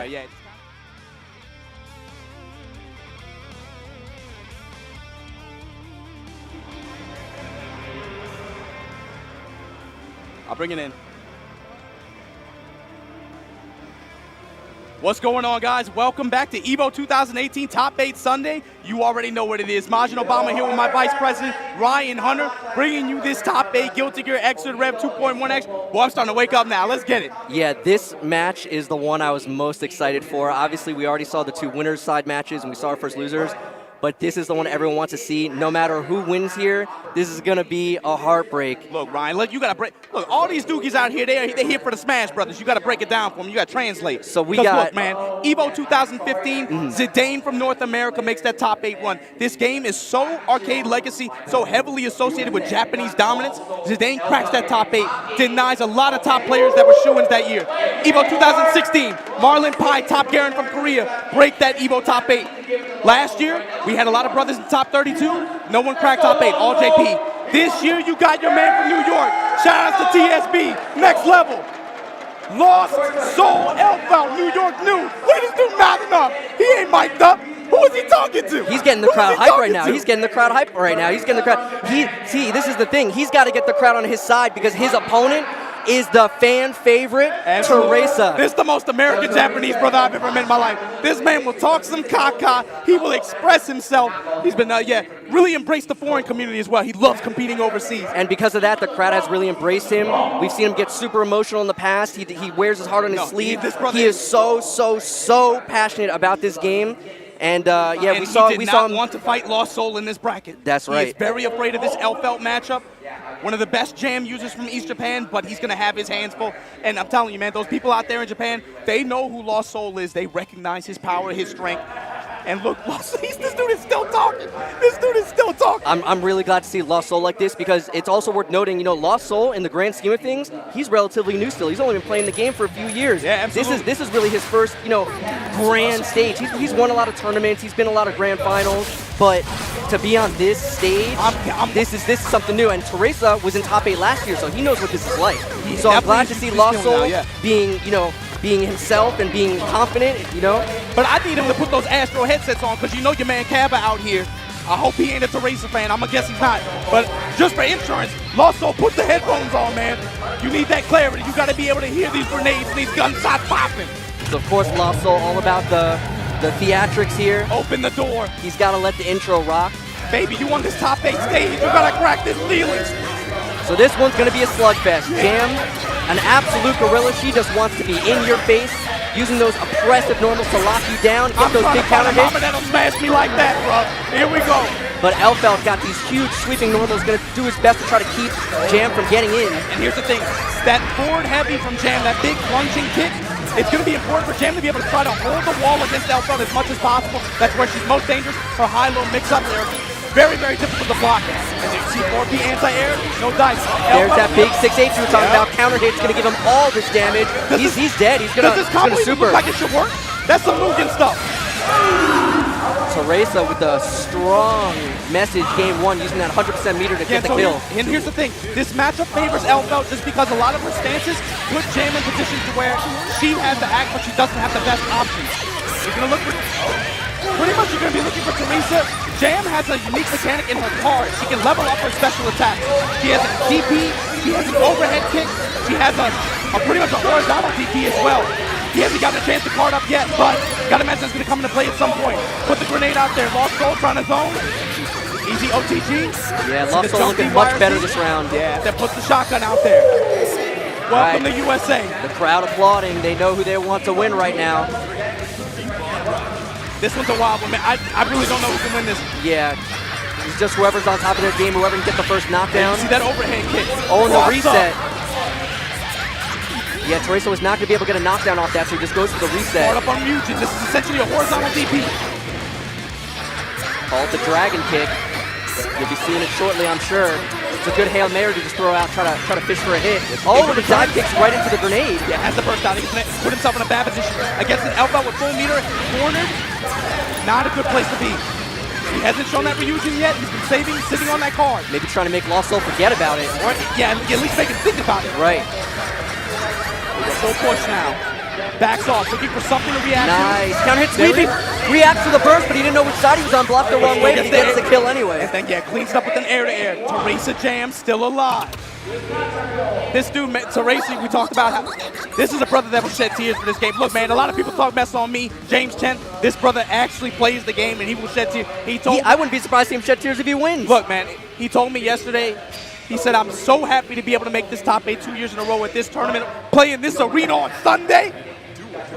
Right, yeah. I'll bring it in. What's going on, guys? Welcome back to EVO 2018 Top 8 Sunday. You already know what it is. Majin Obama here with my Vice President, Ryan Hunter, bringing you this Top 8 Guilty Gear Extra Rev 2.1X. Boy, I'm starting to wake up now. Let's get it. Yeah, this match is the one I was most excited for. Obviously, we already saw the 2 winners' side matches, and we saw our first losers. But this is the one everyone wants to see. No matter who wins here, this is going to be a heartbreak. Look, Ryan, look, you got to break. Look, all these dookies out here, they're here for the Smash Brothers. You got to break it down for them. You got to translate. So we got. Look, man, EVO 2015, Zidane from North America makes that top 8 run. This game is so arcade legacy, so heavily associated with Japanese dominance. Zidane cracks that top 8, denies a lot of top players that were shoo-ins that year. EVO 2016, Marlon Pai, Top Garen from Korea, break that EVO top 8. Last year, we had a lot of brothers in top 32. No one cracked top 8, all JP. This year, you got your man from New York. Shout out to TSB, next level. Lost Soul Elfelt, New York News. Look at this dude mouthing up. He ain't mic'd up. Who is he talking to? He's getting the crowd hype right now. He's getting the crowd hype right now. He's getting the crowd. See, this is the thing. He's got to get the crowd on his side because his opponent is the fan favorite, Teresa. This is the most American Japanese brother I've ever met in my life. This man will talk some caca. He will express himself. He's been, really embraced the foreign community as well. He loves competing overseas. And because of that, the crowd has really embraced him. We've seen him get super emotional in the past. He wears his heart on his sleeve. He is so passionate about this game. And we saw him want to fight Lost Soul in this bracket. That's right. He's very afraid of this Elfelt matchup. One of the best jam users from East Japan, but he's going to have his hands full. And I'm telling you, man, those people out there in Japan, they know who Lost Soul is. They recognize his power, his strength. And look, this dude is still talking. This dude is still talking. I'm really glad to see Lost Soul like this because it's also worth noting, Lost Soul, in the grand scheme of things, he's relatively new still. He's only been playing the game for a few years. Yeah, absolutely. This is really his first, grand stage. He's won a lot of tournaments. He's been a lot of grand finals. But to be on this stage, this is something new. And Teresa was in top 8 last year, so he knows what this is like. So I'm glad to see Lost Soul being himself and being confident, But I need him to put those Astro headsets on because your man Kaba out here. I hope he ain't a Teresa fan. I'm going to guess he's not. But just for insurance, Lost Soul, put the headphones on, man. You need that clarity. You got to be able to hear these grenades and these gunshots popping. So, of course, Lost Soul, all about the theatrics here. Open the door. He's got to let the intro rock. Baby, you on this top 8 stage. You got to crack this ceiling. So this one's going to be a slugfest. Jam, an absolute gorilla. She just wants to be in your face, using those oppressive normals to lock you down, get those big counter hits. That'll smash me like that, bro. Here we go. But Elfelt got these huge sweeping normals, going to do his best to try to keep Jam from getting in. And here's the thing, that forward heavy from Jam, that big plunging kick, it's going to be important for Jam to be able to try to hold the wall against Elfelt as much as possible. That's where she's most dangerous. Her high-low mix-up there. Very, very difficult to block. And you see 4P anti-air, no dice. There's that big 6'8" you were talking about. Counter hit's going to give him all this damage. He's dead. He's going to super. Look like it should work? That's some Mugen stuff. Teresa with a strong message game 1, using that 100% meter to get the kill. And here's the thing. This matchup favors Elfelt just because a lot of her stances put Jam in positions to where she has to act, but she doesn't have the best options. You're going to look for... Pretty much you're going to be looking for Teresa. Jam has a unique mechanic in her card. She can level up her special attacks. She has a DP, she has an overhead kick, she has a pretty much a horizontal DP as well. He hasn't gotten a chance to card up yet, but gotta imagine it's going to come into play at some point. Put the grenade out there. Lost Soul trying to zone. Easy OTG. Yeah, Lost Soul looking much better this round. Yeah, that puts the shotgun out there. Welcome to USA. The crowd applauding. They know who they want to win right now. This one's a wild one, man. I really don't know who can win this. Yeah. It's just whoever's on top of their game, whoever can get the first knockdown. See that overhand kick. Oh, and the reset. Yeah, Teresa was not going to be able to get a knockdown off that, so he just goes for the reset. Hard up on Mugen. This is essentially a horizontal DP. Call it the dragon kick. You'll be seeing it shortly, I'm sure. It's a good Hail Mary to just throw out, try to fish for a hit. Oh, and the dive kicks right into the grenade. Yeah, has the burst out. He can put himself in a bad position against an Elfelt with full meter, cornered. Not a good place to be. He hasn't shown that Ryujin yet. He's been sitting on that card. Maybe trying to make Lost Soul forget about it. Or, yeah, at least make him think about it. Right. Full push now. Backs off, looking for something to react to. Nice. Counter hit There sweeping. Reacts to the burst, but he didn't know which side he was on. Blocked the wrong way, but he gets the kill anyway. And then, yeah, cleans it up with an air-to-air. Teresa Jam still alive. This dude, Teresa, we talked about how this is a brother that will shed tears for this game. Look, man, a lot of people talk mess on me, James Chen. This brother actually plays the game, and he will shed tears. I wouldn't be surprised to see him shed tears if he wins. Look, man, he told me yesterday, he said, I'm so happy to be able to make this top 8 2 years in a row at this tournament, playing this arena on Sunday.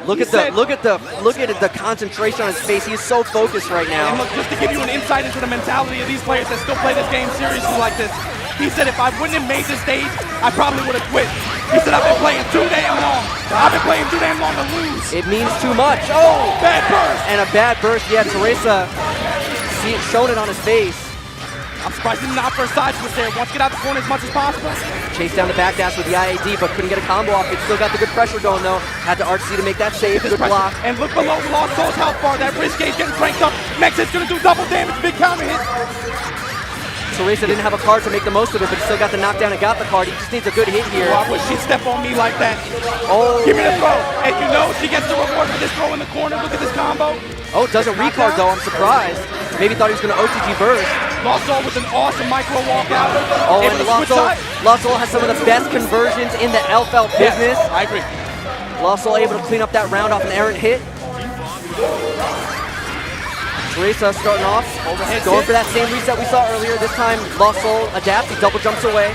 Look at the concentration on his face. He's so focused right now. And look, just to give you an insight into the mentality of these players that still play this game seriously like this, he said if I wouldn't have made this stage, I probably would have quit. He said I've been playing too damn long. I've been playing too damn long to lose. It means too much. Oh, bad burst. And a bad burst. Yeah, Teresa, see it showing it on his face. I'm surprised he didn't opt for a side switch there. Wants to get out the corner as much as possible. Chased down the backdash with the IAD, but couldn't get a combo off. It still got the good pressure going though. Had to RC to make that save. Good block. And look below Lost Soul's health bar. That wrist gauge getting cranked up. Mexit's gonna do double damage. Big counter hit. Teresa didn't have a card to make the most of it, but he still got the knockdown and got the card. He just needs a good hit here. Oh, I wish she'd step on me like that. Oh. Give me the throw. And you know she gets the reward for this throw in the corner. Look at this combo. Oh, doesn't recard though. I'm surprised. Maybe thought he was going to OTG burst. Lost Soul with an awesome micro walkout. Oh, and Lost Soul has some of the best conversions in the LFL business. Yes, I agree. Lost Soul able to clean up that round off an errant hit. Teresa starting off, going for that same reset we saw earlier. This time, Lost Soul adapts, he double jumps away.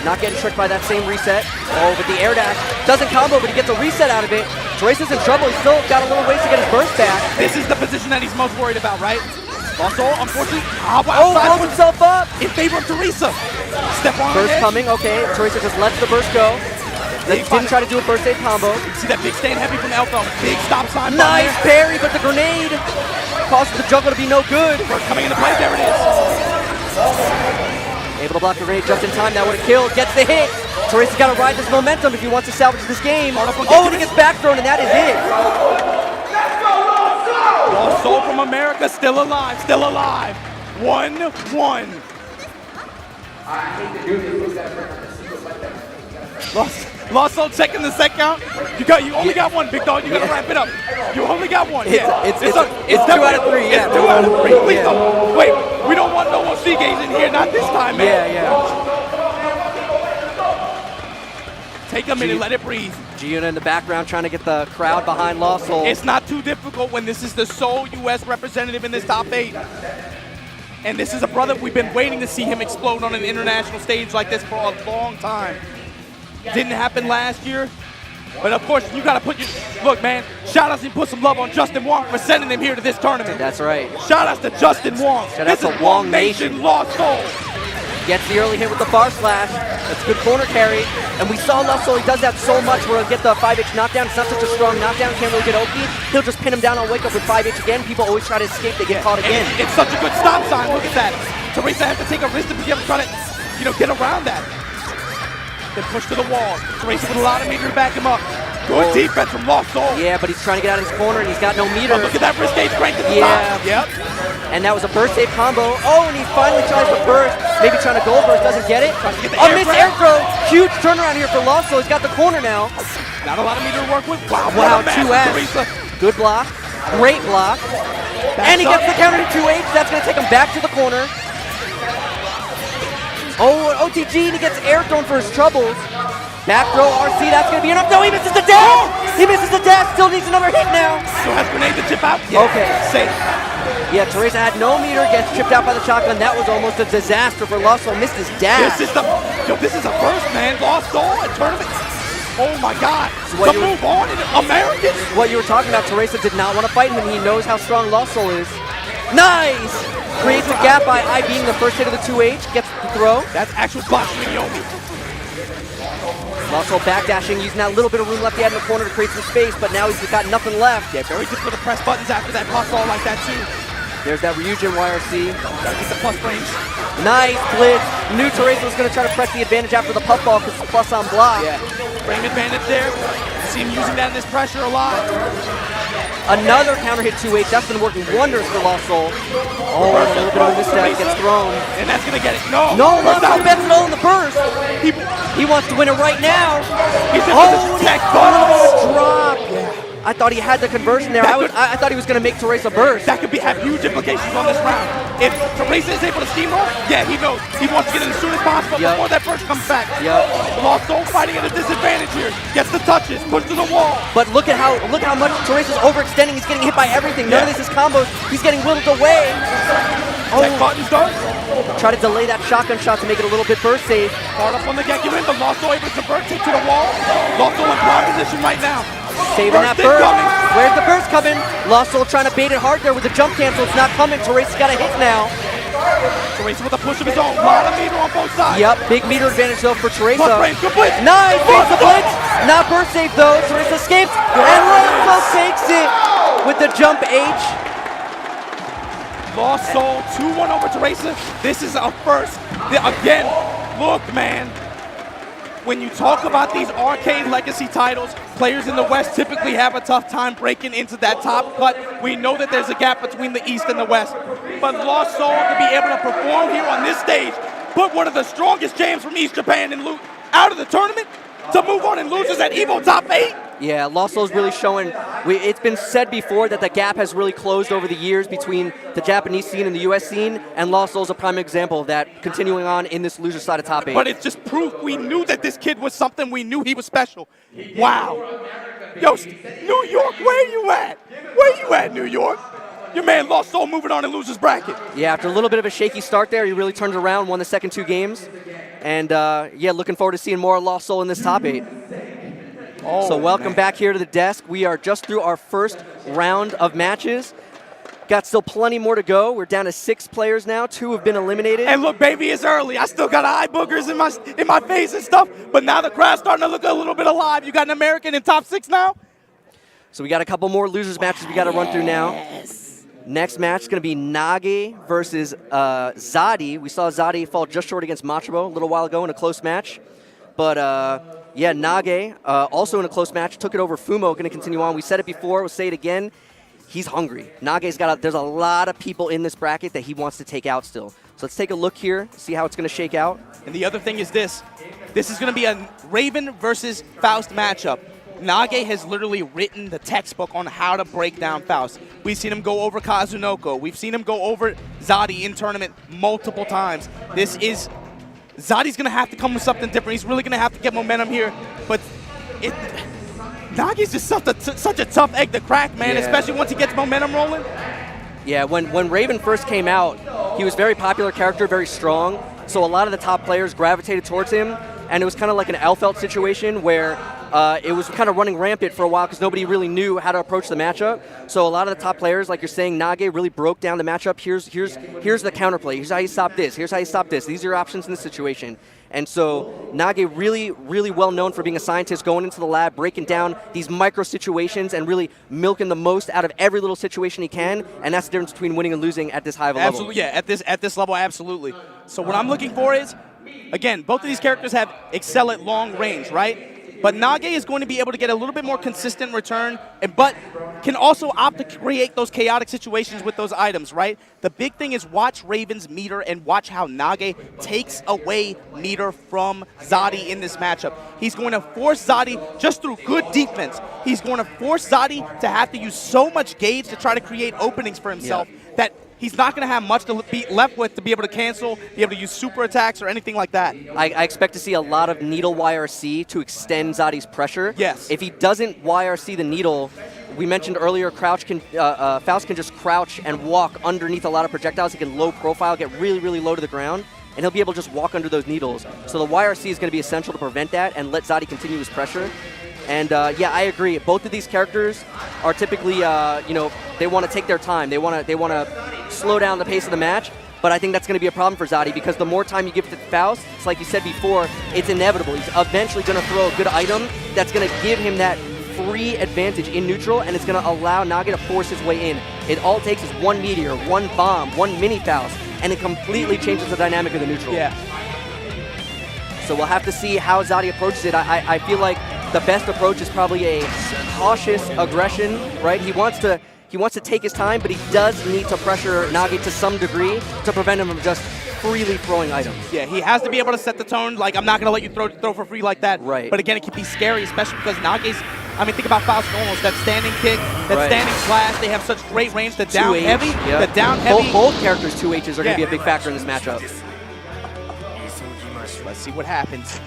Not getting tricked by that same reset. Oh, but the air dash doesn't combo, but he gets a reset out of it. Teresa's in trouble, he's still got a little ways to get his burst back. This is the position that he's most worried about, right? Lost Soul, unfortunately, blows himself up. In favor of Teresa. Step on burst coming, okay. Teresa just lets the burst go. Didn't try to do a burst save combo. See that big stand heavy from Alpha. Big stop sign. Nice parry, but the grenade causes the juggle to be no good. Burst coming into play, there it is. Able to block the grenade just in time, that would have killed. Gets the hit. Teresa's got to ride this momentum if he wants to salvage this game. Oh, and he gets back thrown, and that is it. Lost Soul from America, still alive, still alive. 1-1. Lost Soul checking the set count. You only got one, big dog. You gotta wrap it up. You only got one. It's 2 out of 3. Yeah, it's 2 out of 3. Please don't. Wait, we don't want no more C-Gaze in here. Not this time, man. Yeah. Take a minute, let it breathe. Giuna in the background trying to get the crowd behind Lost Soul. It's not too difficult when this is the sole U.S. representative in this top 8. And this is a brother we've been waiting to see him explode on an international stage like this for a long time. Didn't happen last year, but of course you gotta put your, look man, shout outs and put some love on Justin Wong for sending him here to this tournament. That's right. Shout outs to Justin Wong. This is Wong Nation. Lost Soul. Gets the early hit with the bar slash. That's good corner carry. And we saw Lost Soul, he does that so much where he'll get the 5H knockdown. It's not such a strong knockdown, can't really get OP. He'll just pin him down on wake up with 5H again. People always try to escape, they get caught again. It's such a good stop sign, look at that. Teresa has to take a risk to be able to try to, get around that. Then push to the wall. Teresa with a lot of meter to back him up. Good defense from Lost Soul. Yeah, but he's trying to get out of his corner and he's got no meter. Oh, look at that wrist gauge crank to the top. Yep. And that was a burst save combo. Oh, and he finally tries to burst. Maybe trying to gold burst, doesn't get it. A missed air throw. Huge turnaround here for Lost Soul. He's got the corner now. Not a lot of meter to work with. Wow, 2S. Good block. Great block. And he gets the counter to 2H. That's going to take him back to the corner. Oh, an OTG, and he gets air thrown for his troubles. Back throw, RC, that's going to be enough. No, he misses the dash! He misses the dash, still needs another hit now. Still has grenade to chip out. Yeah. Okay. Safe. Yeah, Teresa had no meter, gets chipped out by the shotgun. That was almost a disaster for Lost Soul. Missed his dash. This is a first, man. Lost Soul at tournament. Oh my God. So move on in Americans. What you were talking about, Teresa did not want to fight him. He knows how strong Lost Soul is. Nice! Creates a gap by IBing the first hit of the 2H, gets the throw. That's actual boxing Yomi. Lost Soul backdashing, using that little bit of room left he had in the corner to create some space, but now he's got nothing left. Yeah, very difficult to press buttons after that pop ball like that too. There's that Ryujin YRC. Gotta get the plus range. Nice blitz. Knew Teresa was going to try to press the advantage after the puff ball because it's plus on block. Yeah, frame advantage there. See him using that in this pressure a lot. Another counter hit 2H. That's been working wonders for Lost Soul. Oh, a little bit of a misstep gets thrown. And that's going to get it. No, Lost Soul bets it all in the burst. He wants to win it right now. He's just tech buttons. rock. I thought he had the conversion there. I thought he was going to make Teresa burst. That could have huge implications on this round. If Teresa is able to steamroll, yeah, he knows. He wants to get in as soon as possible before that burst comes back. Lost Soul fighting at a disadvantage here. Gets the touches, pushed to the wall. But look how much Teresa's overextending. He's getting hit by everything. None of this is combos. He's getting whittled away. Tech button's done. Try to delay that shotgun shot to make it a little bit burst safe. Hard up on the get you in, but Lost Soul able to convert, take to the wall. Lost Soul in prime position right now. Saving that burst. Where's the burst coming? Lost Soul trying to bait it hard there with the jump cancel. It's not coming. Teresa's got a hit now. Teresa with a push of his own. A lot of meter on both sides. Yep, big meter advantage though for Teresa. Blitz. Nice, fakes the blitz. Not burst safe though. Teresa escapes, and Lost Soul takes it with the jump H. Lost Soul 2-1 over Teresa. This is a first. Again, look, man. When you talk about these arcade legacy titles, players in the West typically have a tough time breaking into that top cut. We know that there's a gap between the East and the West. But Lost Soul to be able to perform here on this stage, put one of the strongest jams from East Japan and out of the tournament to move on and loses at EVO Top 8. Yeah, Lost Soul's really showing. It's been said before that the gap has really closed over the years between the Japanese scene and the U.S. scene, and Lost Soul's a prime example of that continuing on in this loser side of top 8. But it's just proof we knew that this kid was something. We knew he was special. Wow. Yo, New York, where you at? Where you at, New York? Your man Lost Soul moving on in loser's bracket. Yeah, after a little bit of a shaky start there, he really turned around, won the second 2 games. And yeah, looking forward to seeing more Lost Soul in this top 8. So welcome back here to the desk. We are just through our first round of matches. Got still plenty more to go. We're down to 6 players now. 2 have been eliminated. And look, baby, it's early. I still got eye boogers in my face and stuff. But now the crowd's starting to look a little bit alive. You got an American in top 6 now? So we got a couple more losers matches we got to run through now. Next match is going to be Nage versus Zadi. We saw Zadi fall just short against Machobo a little while ago in a close match. But yeah, Nage, also in a close match, took it over Fumo, going to continue on. We said it before, we'll say it again. He's hungry. Nage's there's a lot of people in this bracket that he wants to take out still. So let's take a look here, see how it's going to shake out. And the other thing is this is going to be a Raven versus Faust matchup. Nage has literally written the textbook on how to break down Faust. We've seen him go over Kazunoko. We've seen him go over Zadi in tournament multiple times. Zadi's going to have to come with something different. He's really going to have to get momentum here. But Nage's just such a tough egg to crack, man, especially once he gets momentum rolling. Yeah, when Raven first came out, he was a very popular character, very strong. So a lot of the top players gravitated towards him. And it was kind of like an Elfelt situation where it was kind of running rampant for a while because nobody really knew how to approach the matchup. So a lot of the top players, like you're saying, Nage really broke down the matchup. Here's the counterplay. Here's how you stop this. Here's how you stop this. These are your options in this situation. And so Nage really, really well known for being a scientist, going into the lab, breaking down these micro situations and really milking the most out of every little situation he can. And that's the difference between winning and losing at this high of a level. Absolutely, yeah, at this level, absolutely. So what I'm looking for is, again, both of these characters excel at long range, right? But Nage is going to be able to get a little bit more consistent return, but can also opt to create those chaotic situations with those items, right? The big thing is watch Raven's meter and watch how Nage takes away meter from Zadi in this matchup. He's going to force Zadi, just through good defense, he's going to force Zadi to have to use so much gauge to try to create openings for himself that he's not going to have much to be left with to be able to cancel, be able to use super attacks or anything like that. I expect to see a lot of needle YRC to extend Zadi's pressure. Yes. If he doesn't YRC the needle, we mentioned earlier, Faust can just crouch and walk underneath a lot of projectiles. He can low profile, get really, really low to the ground, and he'll be able to just walk under those needles. So the YRC is going to be essential to prevent that and let Zadi continue his pressure. And yeah, I agree. Both of these characters are typically, you know, they want to take their time. They want to slow down the pace of the match. But I think that's going to be a problem for Zadi because the more time you give to Faust, it's like you said before, it's inevitable. He's eventually going to throw a good item that's going to give him that free advantage in neutral, and it's going to allow Nage to force his way in. It all takes is one meteor, one bomb, one mini Faust, and it completely changes the dynamic of the neutral. Yeah. So we'll have to see how Zadi approaches it. I feel like the best approach is probably a cautious aggression, right? He wants to take his time, but he does need to pressure Nage to some degree to prevent him from just freely throwing items. Yeah, he has to be able to set the tone. Like, I'm not going to let you throw for free like that. Right. But again, it can be scary, especially because Nage's I mean, think about Faust normals, that standing kick, that standing slash. They have such great range. The down 2H, heavy, yep. the down heavy. Both characters 2Hs are going to be a big factor in this matchup. Let's see what happens.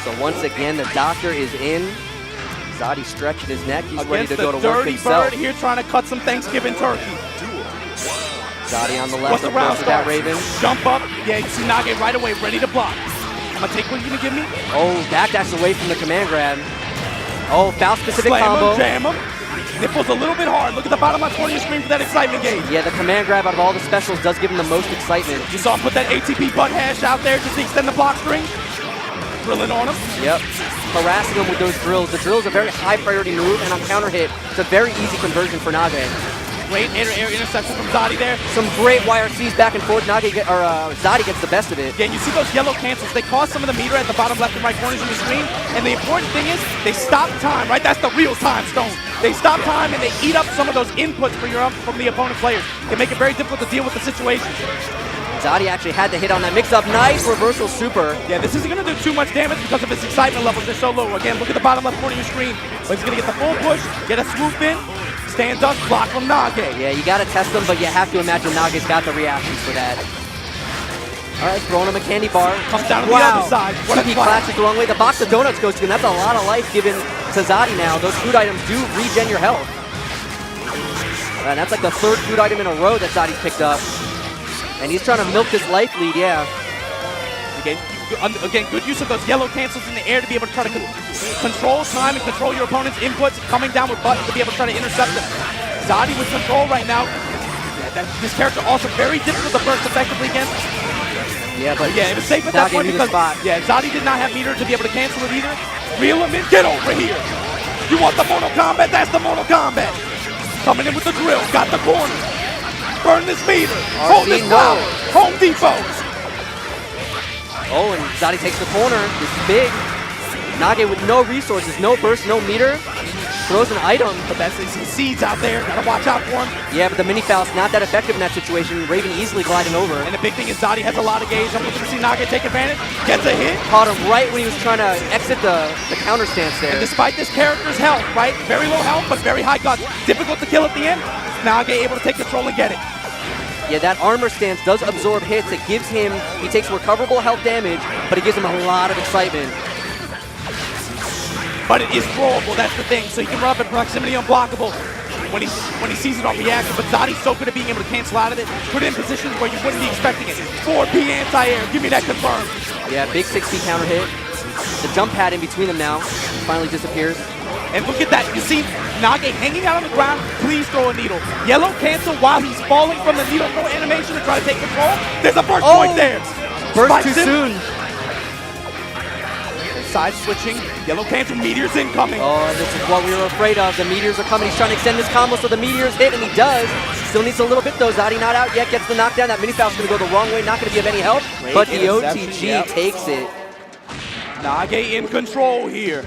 So once again, the doctor is in. Zadi stretching his neck. He's ready to go to work Dirty himself. Bird here trying to cut some Thanksgiving turkey. Zadi on the left. What's the round with start? that Raven. Jump up. Yeah, you see Nage right away, ready to block. I'm gonna take what you're gonna give me. Oh, backdash away from the command grab. Oh, foul specific Slam combo. him, jam him. Nipples a little bit hard. Look at the bottom of my corner of your screen for that excitement gauge. Yeah, the command grab out of all the specials does give him the most excitement. You saw him put that ATP butt hash out there just to extend the block string. Drilling on him. Yep. Harassing him with those drills. The drill is a very high priority move, and on counter hit, it's a very easy conversion for Nage. Great air interception from Zadi there. Some great YRCs back and forth. Zadi gets the best of it. Yeah, and you see those yellow cancels. They cause some of the meter at the bottom left and right corners of the screen. And the important thing is they stop time, right? That's the real time stone. They stop time and they eat up some of those inputs from the opponent players. They make it very difficult to deal with the situation. Zadi actually had to hit on that mix-up. Nice reversal super. Yeah, this isn't going to do too much damage because of his excitement levels. They're so low. Again, look at the bottom left corner of your screen. But he's going to get the full push, get a swoop in, stand up, block from Nage. Yeah, you got to test them, but you have to imagine Nage's got the reactions for that. All right, throwing him a candy bar. Comes down to the other side. What a He fight. clashes the wrong way. The box of donuts goes to him. That's a lot of life given to Zadi now. Those food items do regen your health. And that's like the third food item in a row that Zadi's picked up. And he's trying to milk this life lead, yeah. Again, good use of those yellow cancels in the air to be able to try to control time and control your opponent's inputs, coming down with buttons to be able to try to intercept them. Zadi with control right now. This character also very difficult to burst effectively against. Yeah, but yeah, it was safe at that point because Zadi did not have meter to be able to cancel it either. Reel him in, get over here. You want the Mortal Kombat? That's the Mortal Kombat. Coming in with the drill, got the corner. Burn this meter. Hold this power. Home Depot. Oh, and Zadi takes the corner. This is big. Nage with no resources, no burst, no meter. Throws an item. But that's his seeds out there. Gotta watch out for him. Yeah, but the mini foul's not that effective in that situation. Raven easily gliding over. And the big thing is Zadi has a lot of gauge. I'm looking to see Nage take advantage. Gets a hit. Caught him right when he was trying to exit the counter stance there. And despite this character's health, right? Very low health, but very high guts. Difficult to kill at the end. Nage able to take control and get it. Yeah, that armor stance does absorb hits. It gives him, he takes recoverable health damage, but it gives him a lot of excitement. But it is throwable, that's the thing. So he can run up in proximity unblockable when he sees it on reaction. But Zadi's so good at being able to cancel out of it, put it in positions where you wouldn't be expecting it. 4P anti-air, give me that confirmed. Yeah, big 6P counter hit. The jump pad in between them now finally disappears. And look at that, you see Nage hanging out on the ground, please throw a needle. Yellow cancel while he's falling from the needle throw animation to try to take control. There's a burst point there. Burst too soon. Side switching, yellow cancel, meteors incoming. Oh, this is what we were afraid of. The meteors are coming. He's trying to extend this combo so the meteors hit, and he does. Still needs a little bit though. Zadi not out yet, gets the knockdown. That mini foul's gonna go the wrong way, not gonna give any help. But the OTG takes it. Nage in control here.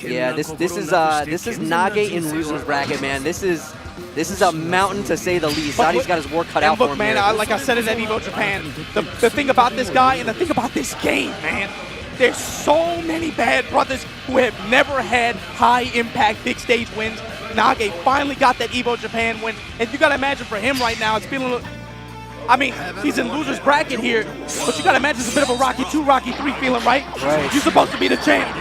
Yeah, this is Nage in loser's bracket, man. This is a mountain to say the least. Zadi's got his work cut out for him. Man, like I said at evo Japan, the thing about this guy and the thing about this game, man, there's so many bad brothers who have never had high impact big stage wins. Nage finally got that evo Japan win, and you gotta imagine for him right now, it's feeling. I mean, he's in loser's bracket here, but you gotta imagine it's a bit of a Rocky 2, Rocky 3 feeling, right? You're supposed to be the champ.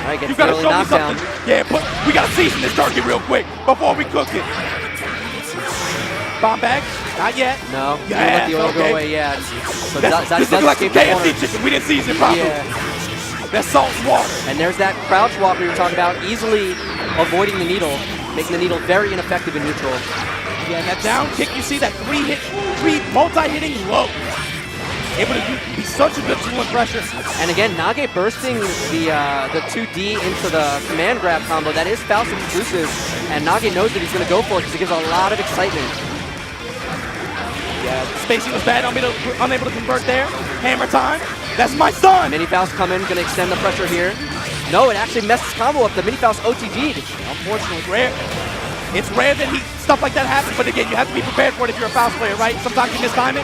Right, you gotta show me something. Yeah, but we gotta season this turkey real quick before we cook it. Bomb bag? Not yet. No. Yeah, let the oil go away. Yeah. So this looks like some KFC chicken. We didn't season it properly. Yeah. That's salt and water. And there's that crouch walk we were talking about, easily avoiding the needle, making the needle very ineffective in neutral. Yeah, that down kick, you see that three multi-hitting low. Able to be such a good tool and pressure. And again, Nage bursting the 2D into the command grab combo. That is Faust exclusive, and Nage knows that he's going to go for it because it gives a lot of excitement. Yeah, spacing was bad, unable to convert there. Hammer time, that's my son! Mini Faust coming, going to extend the pressure here. No, it actually messed his combo up. The Mini Faust OTG'd. Unfortunately, rare. It's rare that stuff like that happens, but again, you have to be prepared for it if you're a Faust player, right? Sometimes you mistime it.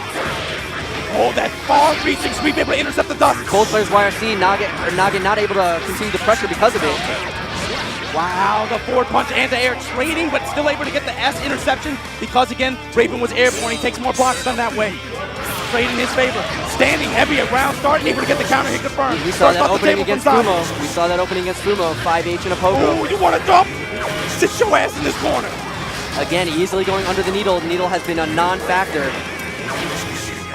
Oh, that far-reaching sweep able to intercept the dust. Both players YRC, Nage not able to continue the pressure because of it. Wow, the forward punch anti-air trading, but still able to get the S interception because, again, Raven was airborne. He takes more blocks done that way. Trade in his favor. Standing heavy at ground start, able to get the counter hit confirmed. We saw that opening against Fumo. We saw that opening against Fumo. 5H and a pogo. Oh, you want to jump? Sit your ass in this corner. Again, easily going under the needle. The needle has been a non-factor.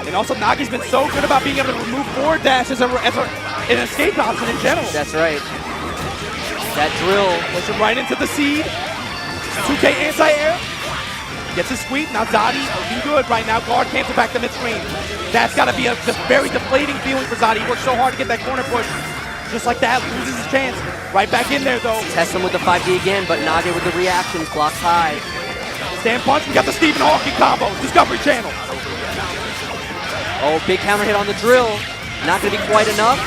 And also, Nagi's been so good about being able to remove forward dash as an escape option in general. That's right. That drill. Push him right into the seed. 2K anti-air. Gets a sweep. Now Zadi looking good right now. Guard cancel back to mid-screen. That's got to be a very deflating feeling for Zadi. He worked so hard to get that corner push. Just like that, loses his chance. Right back in there, though. Test him with the 5D again, but Nage with the reactions. Blocks high. Stand punch. We got the Stephen Hawking combo. Discovery Channel. Oh, big counter hit on the drill. Not going to be quite enough.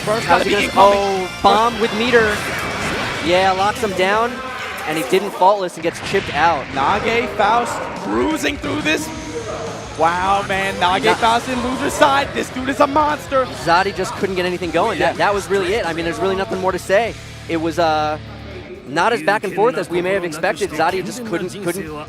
First got to be incoming. Oh, bomb with meter. Yeah, locks him down, and he didn't faultless and gets chipped out. Nage Faust cruising through this. Wow, man. Nage Faust in loser's side. This dude is a monster. Zadi just couldn't get anything going. Yeah. That was really it. I mean, there's really nothing more to say. It was not as back and forth as we may have expected. Zadi just couldn't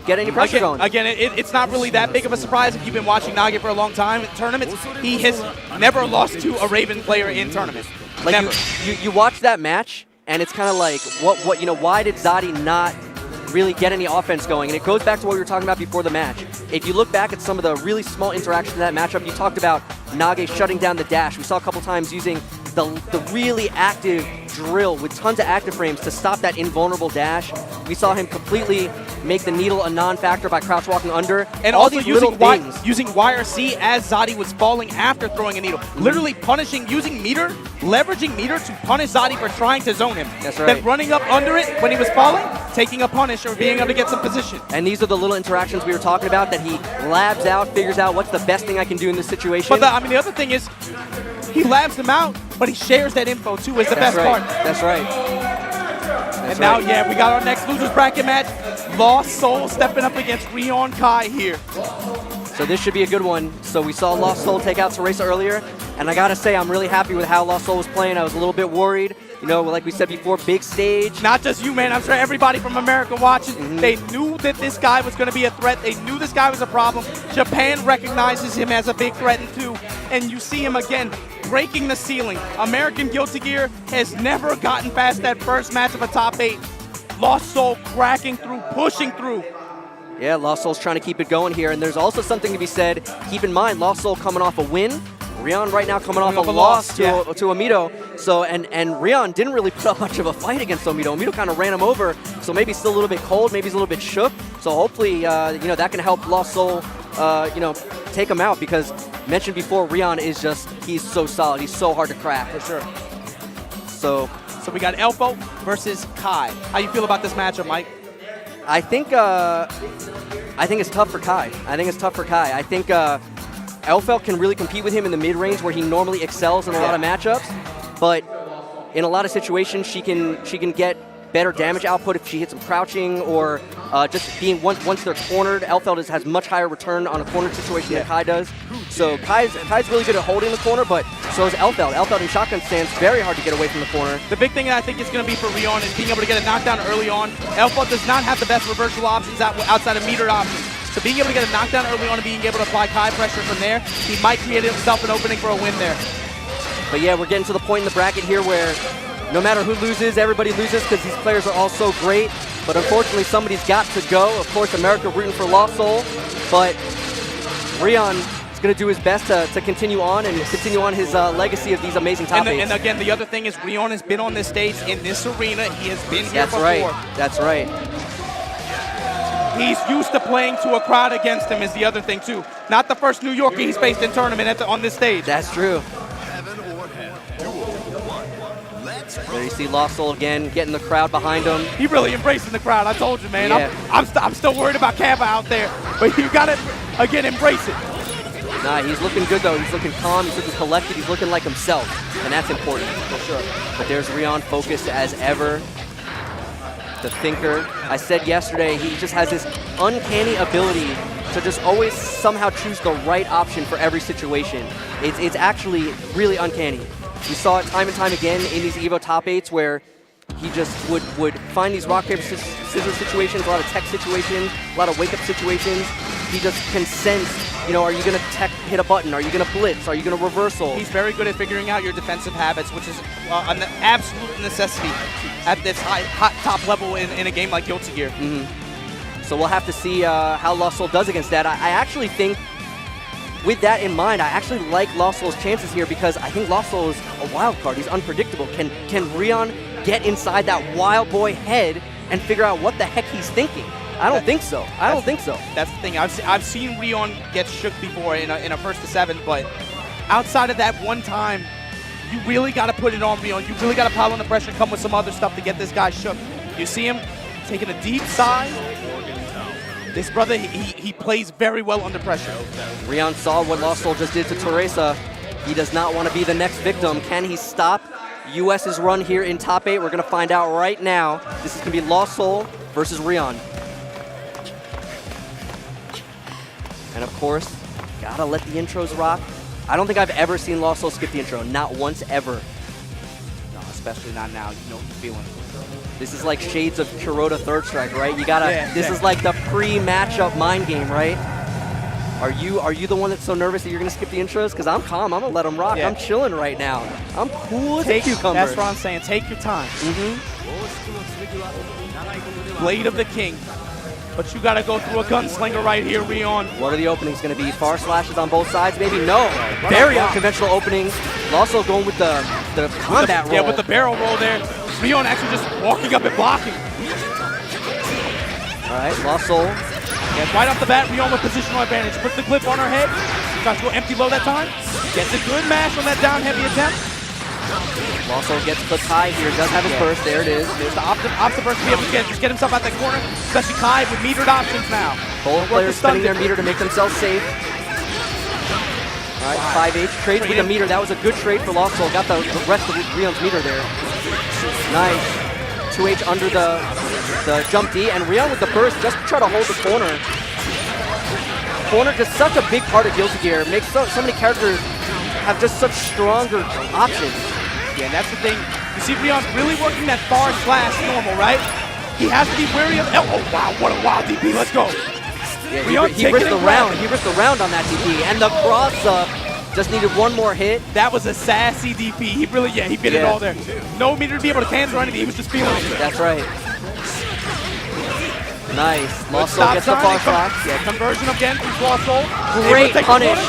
get any pressure going. Again, it's not really that big of a surprise if you've been watching Nage for a long time in tournaments. He has never lost to a Raven player in tournaments. Like never. You watch that match, and it's kind of like, why did Zadi not really get any offense going? And it goes back to what we were talking about before the match. If you look back at some of the really small interactions in that matchup, you talked about Nage shutting down the dash. We saw a couple times using the really active drill with tons of active frames to stop that invulnerable dash. We saw him completely make the needle a non-factor by crouch walking under. And all also these little things. using YRC as Zadi was falling after throwing a needle. Literally punishing, using meter, leveraging meter to punish Zadi for trying to zone him. That's right. Then running up under it when he was falling, taking a punish or being able to get some position. And these are the little interactions we were talking about that he labs out, figures out what's the best thing I can do in this situation. But the other thing is, he labs them out, but he shares that info too is the best part. That's right. And now, yeah, we got our next losers bracket match. Lost Soul stepping up against Rion Kai here. So this should be a good one. So we saw Lost Soul take out Teresa earlier, and I gotta say I'm really happy with how Lost Soul was playing. I was a little bit worried. You know, like we said before, big stage. Not just you, man. I'm sure everybody from America watching, they knew that this guy was going to be a threat. They knew this guy was a problem. Japan recognizes him as a big threat too. And you see him again breaking the ceiling. American Guilty Gear has never gotten past that first match of a top 8. Lost Soul cracking through, pushing through. Yeah, Lost Soul's trying to keep it going here. And there's also something to be said. Keep in mind, Lost Soul coming off a win. Rion right now coming off a loss to Amito. So, and Rion didn't really put up much of a fight against Amito. Amito kind of ran him over. So maybe still a little bit cold, maybe he's a little bit shook. So hopefully, that can help Lost Soul, take him out, because mentioned before, Rion is just, he's so solid. He's so hard to crack. For sure. So we got Elfo versus Kai. How you feel about this matchup, Mike? I think it's tough for Kai. I think Elfelt can really compete with him in the mid-range where he normally excels in a lot of matchups, but in a lot of situations she can get better damage output if she hits him crouching or just being once they're cornered. Elfelt has much higher return on a corner situation than Kai does. So Kai's really good at holding the corner, but so is Elfelt. Elfelt in shotgun stands very hard to get away from the corner. The big thing that I think is going to be for Rion is being able to get a knockdown early on. Elfelt does not have the best reversal options outside of metered options. So being able to get a knockdown early on and being able to apply Kai pressure from there, he might create himself an opening for a win there. But yeah, we're getting to the point in the bracket here where no matter who loses, everybody loses because these players are all so great. But unfortunately, somebody's got to go. Of course, America rooting for Lost Soul, but Rion is going to do his best to continue on and continue on his legacy of these amazing top 8s. And again, the other thing is Rion has been on this stage in this arena. He has been here before. That's right. He's used to playing to a crowd against him is the other thing, too. Not the first New Yorker he's faced in tournament on this stage. That's true. There you see Lost Soul again, getting the crowd behind him. He really embracing the crowd, I told you, man. Yeah. I'm still worried about Kava out there, but you got to, again, embrace it. Nah, he's looking good, though. He's looking calm, he's looking collected, he's looking like himself, and that's important. For sure. But there's Rion focused as ever. The thinker. I said yesterday, he just has this uncanny ability to just always somehow choose the right option for every situation. It's actually really uncanny. We saw it time and time again in these EVO top 8s where he just would find these rock, paper, scissors situations, a lot of tech situations, a lot of wake-up situations. He just can sense, you know, are you going to tech hit a button? Are you going to blitz? Are you going to reversal? He's very good at figuring out your defensive habits, which is an absolute necessity at this hot top level in a game like Guilty Gear. So we'll have to see how Lost Soul does against that. I actually think, with that in mind, I actually like Lost Soul's chances here because I think Lost Soul is a wild card. He's unpredictable. Can Rion get inside that wild boy head and figure out what the heck he's thinking? I don't think so. I don't think so. That's the thing. I've seen Rion get shook before in a first to 7, but outside of that one time, you really got to put it on Rion. You really got to pile on the pressure and come with some other stuff to get this guy shook. You see him taking a deep sigh. This brother, he plays very well under pressure. Rion saw what Lost Soul just did to Teresa. He does not want to be the next victim. Can he stop US's run here in top 8? We're going to find out right now. This is going to be Lost Soul versus Rion. And of course, gotta let the intros rock. I don't think I've ever seen Lost Soul skip the intro. Not once ever. No, especially not now. You know he's feeling. This is like shades of Kuroda Third Strike, right? You gotta. This is like the pre-matchup mind game, right? Are you the one that's so nervous that you're gonna skip the intros? Because I'm calm. I'm gonna let them rock. I'm chilling right now. I'm cool as a cucumber. That's what I'm saying. Take your time. Blade of the King. But you gotta go through a gunslinger right here, Rion. What are the openings gonna be? Far slashes on both sides, maybe? No. Very unconventional opening. Also going with the combat roll. Yeah, with the barrel roll there. Rion actually just walking up and blocking. All right, Lost Soul. Yeah, right off the bat, Rion with positional advantage. Puts the clip on her head. Tries to go empty low that time. Gets a good mash on that down heavy attempt. Lost Soul gets clipped high here. Does have his burst. There it is. There's the opposite burst to be able to get himself out that corner. Especially Kai with metered options now. Both players spending their meter to make themselves safe. All right, 5H trades with a meter. That was a good trade for Lost Soul. Got the rest of Rion's meter there. Nice. 2H under the jump D, and Rion with the burst just to try to hold the corner. Corner just such a big part of Guilty Gear. Makes so many characters have just such stronger options. Yeah, and that's the thing. You see Rion's really working that far slash normal, right? He has to be wary of. Oh wow, what a wild DP. Let's go. Yeah, he risked the round. He risked the round on that DP, and the cross up. Just needed one more hit. That was a sassy DP. He really, he fit it all there. No meter to be able to cancel or anything. He was just feeling it. That's right. Nice. Lost Soul gets the far slash. Yeah, conversion again from Lost Soul. Great punish.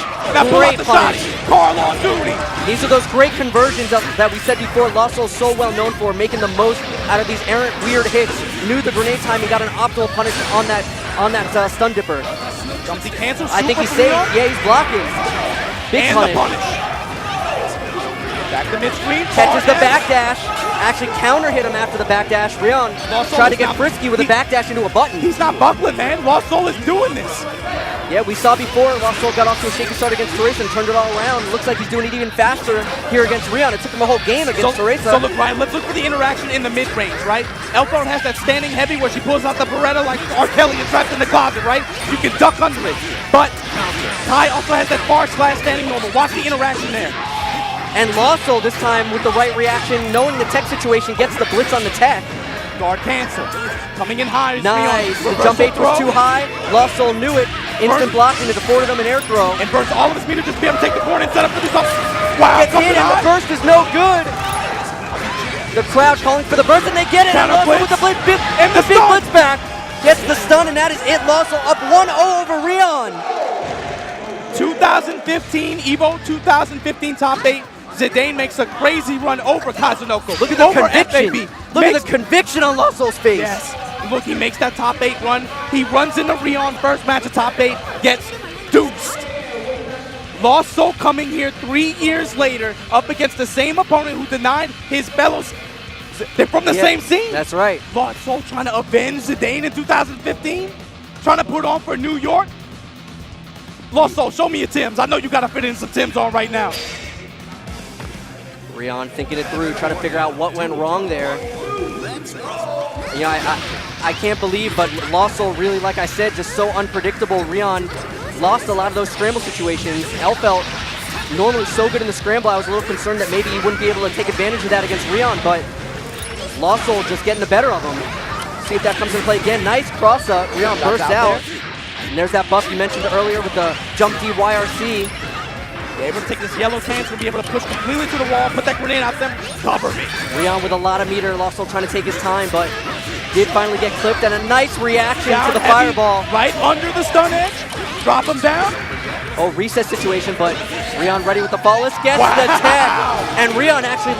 Great punish. Carl on duty. These are those great conversions that we said before. Lost Soul's so well known for making the most out of these errant weird hits. Knew the grenade timing, got an optimal punish on that stun dipper. Jumpsy cancels. I think he's safe. Yeah, he's blocking. Big punish. Back to mid-screen. Catches the backdash. Actually counter hit him after the backdash. Rion tried to get frisky with a backdash into a button. He's not buckling, man. Lost Soul is doing this. Yeah, we saw before Lost Soul got off to a shaky start against Teresa and turned it all around. Looks like he's doing it even faster here against Rion. It took him a whole game against Teresa. So look, Ryan, let's look for the interaction in the mid-range, right? Elkhorn has that standing heavy where she pulls out the Beretta like R. Kelly and trapped in the closet, right? You can duck under it. But Kai also has that far slash standing normal. Watch the interaction there. And Lost Soul this time with the right reaction, knowing the tech situation, gets the blitz on the tech. Guard cancel. Coming in high. Nice. The jump H was too high. Lost Soul knew it. Instant blocking it afforded him an air throw. And burst all of his meter just to be able to take the corner and set up for this up. Wow. Gets hit and the burst is no good. The crowd calling for the burst and they get it. And Lost Soul with the blitz. And the big blitz back. Gets the stun and that is it. Lost Soul up 1-0 over Rion. 2015 EVO 2015 top 8. Zidane makes a crazy run over Kazunoko. Look at the conviction. Look at the conviction on Lost Soul's face. Yes. Look, he makes that top 8 run. He runs into Rion first match of top 8, gets deuced. Lost Soul coming here 3 years later up against the same opponent who denied his fellows. They're from the same scene. That's right. Lost Soul trying to avenge Zidane in 2015, trying to put on for New York. Lost Soul, show me your Tims. I know you got to fit in some Tims on right now. Rion thinking it through, trying to figure out what went wrong there. You know, I can't believe, but Lost Soul really, like I said, just so unpredictable. Rion lost a lot of those scramble situations. Elfelt, normally so good in the scramble, I was a little concerned that maybe he wouldn't be able to take advantage of that against Rion, but Lost Soul just getting the better of him. See if that comes into play again. Nice cross up. Rion bursts out. And there's that buff you mentioned earlier with the jump DYRC. Yeah, able to take this yellow chance and be able to push completely to the wall, put that grenade out there, cover me. Rion with a lot of meter, Lost Soul trying to take his time, but did finally get clipped, and a nice reaction Down to the heavy, fireball. right under the stun edge, drop him down. Oh, reset situation, but Rion ready with the fall. Let's get the tag, and Rion actually